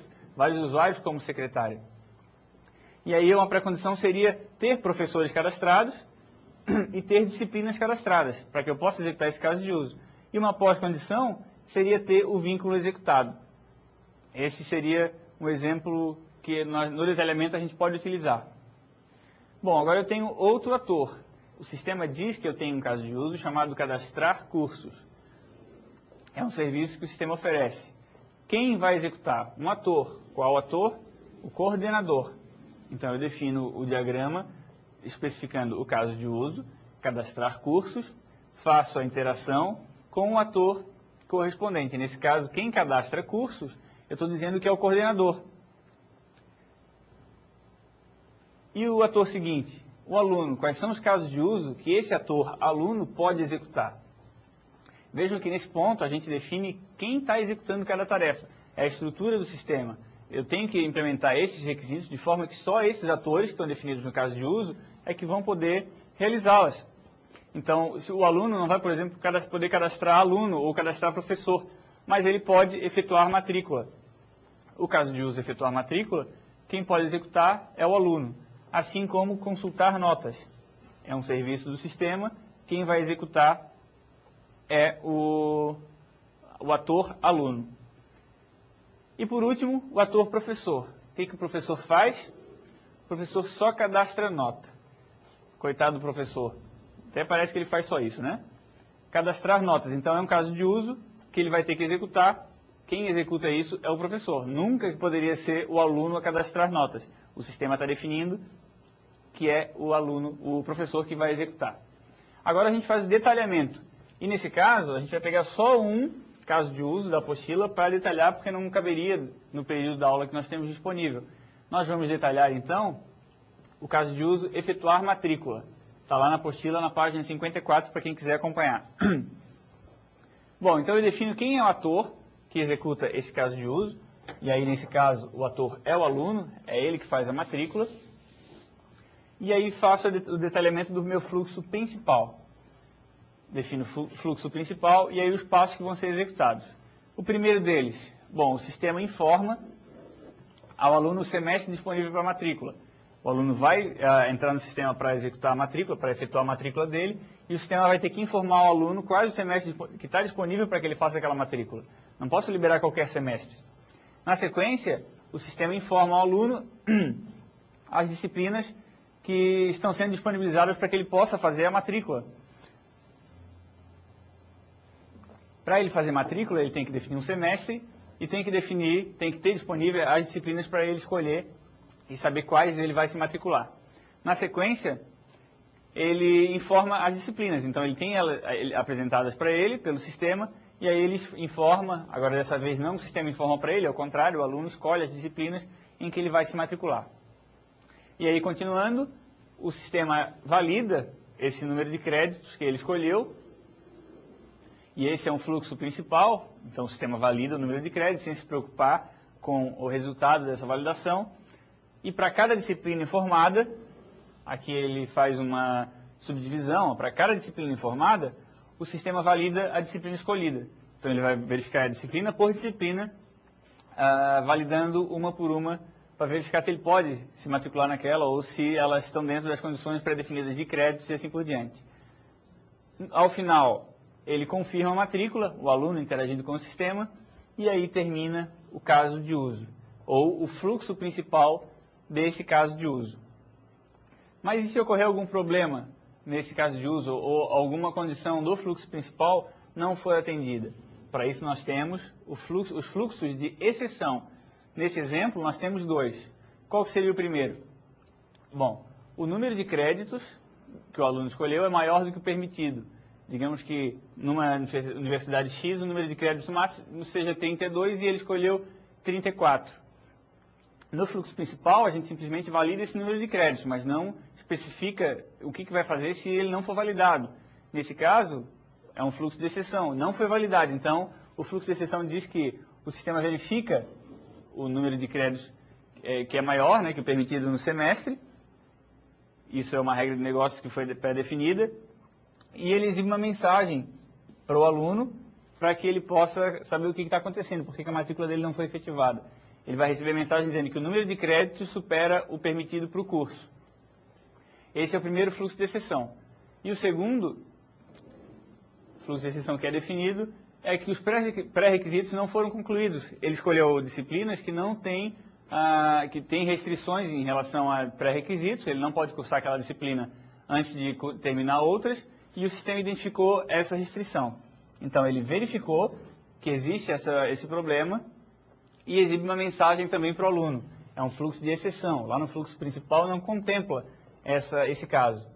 usuários como secretária. E aí uma pré-condição seria ter professores cadastrados e ter disciplinas cadastradas, para que eu possa executar esse caso de uso. E uma pós-condição seria ter o vínculo executado. Esse seria um exemplo que no detalhamento a gente pode utilizar. Bom, agora eu tenho outro ator. O sistema diz que eu tenho um caso de uso chamado cadastrar cursos. É um serviço que o sistema oferece. Quem vai executar? Um ator. Qual ator? O coordenador. Então eu defino o diagrama especificando o caso de uso, cadastrar cursos, faço a interação com o ator correspondente. Nesse caso, quem cadastra cursos, eu estou dizendo que é o coordenador. E o ator seguinte, o aluno. Quais são os casos de uso que esse ator, aluno, pode executar? Vejam que nesse ponto a gente define quem está executando cada tarefa. É a estrutura do sistema. Eu tenho que implementar esses requisitos de forma que só esses atores que estão definidos no caso de uso é que vão poder realizá-las. Então, se o aluno não vai, por exemplo, poder cadastrar aluno ou cadastrar professor, mas ele pode efetuar matrícula. O caso de uso efetuar matrícula, quem pode executar é o aluno, assim como consultar notas. É um serviço do sistema, quem vai executar é o ator aluno. E por último, o ator professor. O que o professor faz? O professor só cadastra nota. Coitado do professor. Até parece que ele faz só isso, né? Cadastrar notas. Então é um caso de uso que ele vai ter que executar. Quem executa isso é o professor. Nunca poderia ser o aluno a cadastrar notas. O sistema está definindo que é o aluno, o professor que vai executar. Agora a gente faz o detalhamento. E nesse caso, a gente vai pegar só um caso de uso da apostila para detalhar, porque não caberia no período da aula que nós temos disponível. Nós vamos detalhar, então, o caso de uso efetuar matrícula. Está lá na apostila, na página 54, para quem quiser acompanhar. Bom, então eu defino quem é o ator que executa esse caso de uso. E aí, nesse caso, o ator é o aluno, é ele que faz a matrícula. E aí faço o detalhamento do meu fluxo principal. Defino o fluxo principal e aí os passos que vão ser executados. O primeiro deles, bom, o sistema informa ao aluno o semestre disponível para a matrícula. O aluno vai entrar no sistema para executar a matrícula, para efetuar a matrícula dele, e o sistema vai ter que informar o aluno quais o semestre que está disponível para que ele faça aquela matrícula. Não posso liberar qualquer semestre. Na sequência, o sistema informa ao aluno as disciplinas que estão sendo disponibilizadas para que ele possa fazer a matrícula. Para ele fazer matrícula, ele tem que definir um semestre e tem que ter disponível as disciplinas para ele escolher e saber quais ele vai se matricular. Na sequência, ele informa as disciplinas. Então, ele tem elas apresentadas para ele pelo sistema e aí ele informa, agora dessa vez não o sistema informa para ele, ao contrário, o aluno escolhe as disciplinas em que ele vai se matricular. E aí, continuando, o sistema valida esse número de créditos que ele escolheu. E esse é um fluxo principal, então o sistema valida o número de créditos sem se preocupar com o resultado dessa validação. E para cada disciplina informada, aqui ele faz uma subdivisão, para cada disciplina informada, o sistema valida a disciplina escolhida. Então ele vai verificar a disciplina por disciplina, validando uma por uma, para verificar se ele pode se matricular naquela ou se elas estão dentro das condições pré-definidas de créditos e assim por diante. Ao final, ele confirma a matrícula, o aluno interagindo com o sistema, e aí termina o caso de uso, ou o fluxo principal desse caso de uso. Mas e se ocorrer algum problema nesse caso de uso, ou alguma condição do fluxo principal não for atendida? Para isso nós temos os fluxos de exceção. Nesse exemplo, nós temos dois. Qual seria o primeiro? Bom, o número de créditos que o aluno escolheu é maior do que o permitido. Digamos que numa universidade X o número de créditos máximo seja 32 e ele escolheu 34. No fluxo principal, a gente simplesmente valida esse número de créditos, mas não especifica o que vai fazer se ele não for validado. Nesse caso, é um fluxo de exceção, não foi validado. Então, o fluxo de exceção diz que o sistema verifica o número de créditos que é maior, né, que o permitido no semestre. Isso é uma regra de negócio que foi pré-definida. E ele exibe uma mensagem para o aluno para que ele possa saber o que está acontecendo, por que a matrícula dele não foi efetivada. Ele vai receber mensagem dizendo que o número de créditos supera o permitido para o curso. Esse é o primeiro fluxo de exceção. E o segundo fluxo de exceção que é definido é que os pré-requisitos não foram concluídos. Ele escolheu disciplinas que não têm, que têm restrições em relação a pré-requisitos, ele não pode cursar aquela disciplina antes de terminar outras, e o sistema identificou essa restrição. Então, ele verificou que existe esse problema e exibe uma mensagem também para o aluno. É um fluxo de exceção. Lá no fluxo principal não contempla esse caso.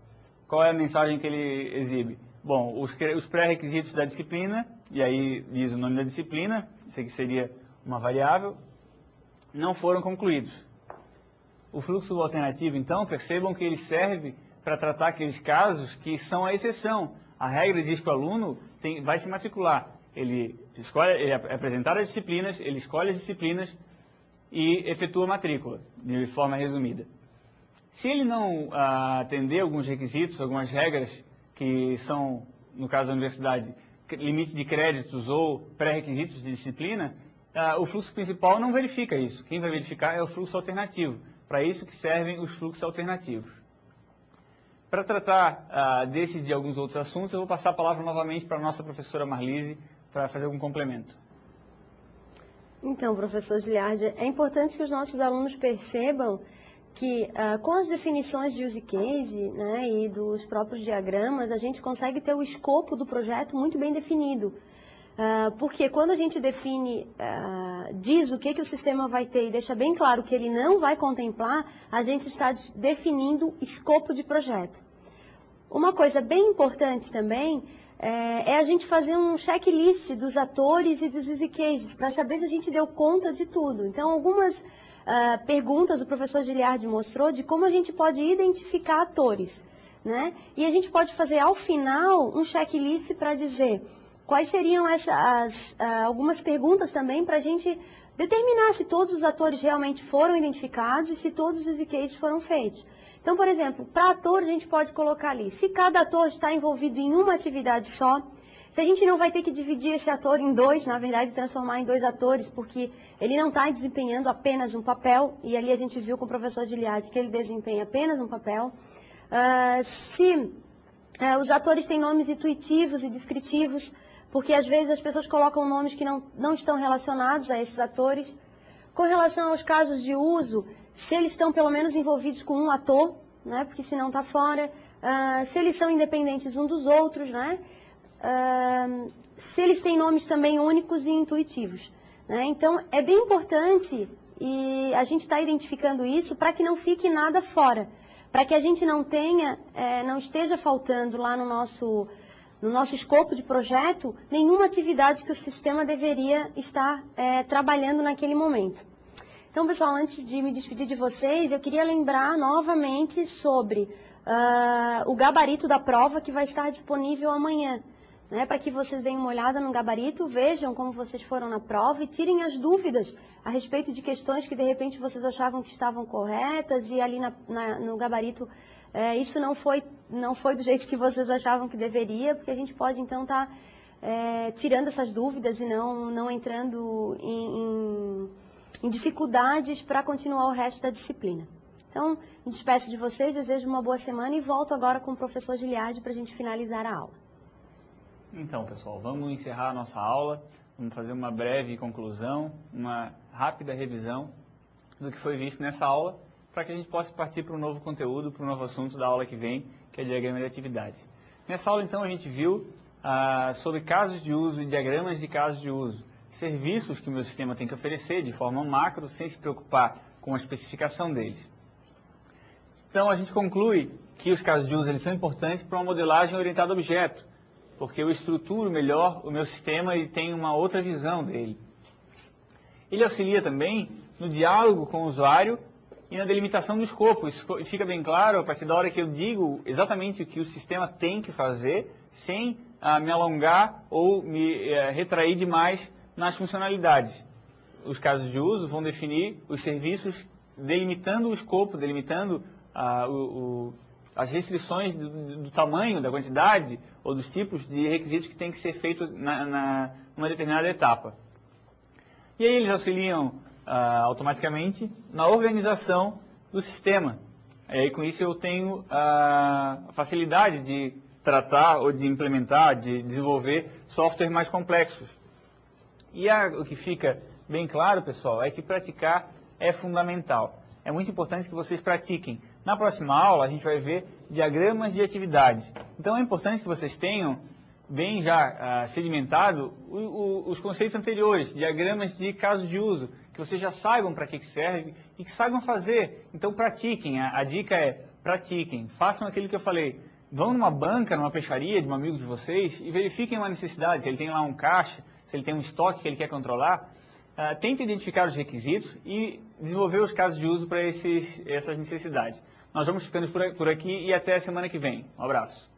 Qual é a mensagem que ele exibe? Bom, os pré-requisitos da disciplina, e aí diz o nome da disciplina, isso aqui seria uma variável, não foram concluídos. O fluxo alternativo, então, percebam que ele serve para tratar aqueles casos que são a exceção. A regra diz que o aluno vai se matricular. Ele é apresentar as disciplinas, ele escolhe as disciplinas e efetua a matrícula, de forma resumida. Se ele não atender alguns requisitos, algumas regras que são, no caso da universidade, limite de créditos ou pré-requisitos de disciplina, o fluxo principal não verifica isso. Quem vai verificar é o fluxo alternativo. Para isso que servem os fluxos alternativos. Para tratar desse e de alguns outros assuntos, eu vou passar a palavra novamente para a nossa professora Marlise para fazer algum complemento. Então, professor Giliardi, é importante que os nossos alunos percebam que com as definições de use case, né, e dos próprios diagramas, a gente consegue ter o escopo do projeto muito bem definido. Porque quando a gente define, diz o que o sistema vai ter e deixa bem claro que ele não vai contemplar, a gente está definindo escopo de projeto. Uma coisa bem importante também é a gente fazer um checklist dos atores e dos use cases, para saber se a gente deu conta de tudo. Então, algumas perguntas o professor Giliardi mostrou de como a gente pode identificar atores, né? E a gente pode fazer, ao final, um checklist para dizer quais seriam algumas perguntas também para a gente determinar se todos os atores realmente foram identificados e se todos os use cases foram feitos. Então, por exemplo, para ator, a gente pode colocar ali, se cada ator está envolvido em uma atividade só, se a gente não vai ter que dividir esse ator em dois, na verdade, transformar em dois atores, porque ele não está desempenhando apenas um papel, e ali a gente viu com o professor Giliardi que ele desempenha apenas um papel. Se os atores têm nomes intuitivos e descritivos, porque às vezes as pessoas colocam nomes que não estão relacionados a esses atores. Com relação aos casos de uso, se eles estão pelo menos envolvidos com um ator, né, porque senão está fora, se eles são independentes um dos outros, né, se eles têm nomes também únicos e intuitivos, né. Então, é bem importante e a gente está identificando isso para que não fique nada fora, para que a gente não esteja faltando lá no nosso escopo de projeto, nenhuma atividade que o sistema deveria estar trabalhando naquele momento. Então, pessoal, antes de me despedir de vocês, eu queria lembrar novamente sobre o gabarito da prova que vai estar disponível amanhã, né, para que vocês deem uma olhada no gabarito, vejam como vocês foram na prova e tirem as dúvidas a respeito de questões que de repente vocês achavam que estavam corretas e ali no gabarito isso não foi do jeito que vocês achavam que deveria, porque a gente pode então estar tirando essas dúvidas e não entrando em dificuldades para continuar o resto da disciplina. Então, me despeço de vocês, desejo uma boa semana e volto agora com o professor Giliardi para a gente finalizar a aula. Então, pessoal, vamos encerrar a nossa aula, vamos fazer uma breve conclusão, uma rápida revisão do que foi visto nessa aula, para que a gente possa partir para um novo conteúdo, para um novo assunto da aula que vem, que é diagrama de atividade. Nessa aula, então, a gente viu sobre casos de uso e diagramas de casos de uso, serviços que o meu sistema tem que oferecer de forma macro, sem se preocupar com a especificação deles. Então, a gente conclui que os casos de uso eles são importantes para uma modelagem orientada a objeto, porque eu estruturo melhor o meu sistema e tenho uma outra visão dele. Ele auxilia também no diálogo com o usuário e na delimitação do escopo. Isso fica bem claro a partir da hora que eu digo exatamente o que o sistema tem que fazer, sem me alongar ou me retrair demais nas funcionalidades. Os casos de uso vão definir os serviços, delimitando o escopo, delimitando as restrições do tamanho, da quantidade ou dos tipos de requisitos que tem que ser feito numa determinada etapa. E aí eles auxiliam automaticamente na organização do sistema. E aí com isso eu tenho a facilidade de tratar ou de implementar, de desenvolver softwares mais complexos. E o que fica bem claro, pessoal, é que praticar é fundamental. É muito importante que vocês pratiquem. Na próxima aula, a gente vai ver diagramas de atividades. Então, é importante que vocês tenham bem já sedimentado os conceitos anteriores, diagramas de casos de uso, que vocês já saibam para que serve e que saibam fazer. Então, pratiquem. A dica é pratiquem. Façam aquilo que eu falei. Vão numa banca, numa peixaria de um amigo de vocês e verifiquem uma necessidade. Se ele tem lá um caixa, se ele tem um estoque que ele quer controlar, tente identificar os requisitos e desenvolver os casos de uso para essas necessidades. Nós vamos ficando por aqui e até a semana que vem. Um abraço.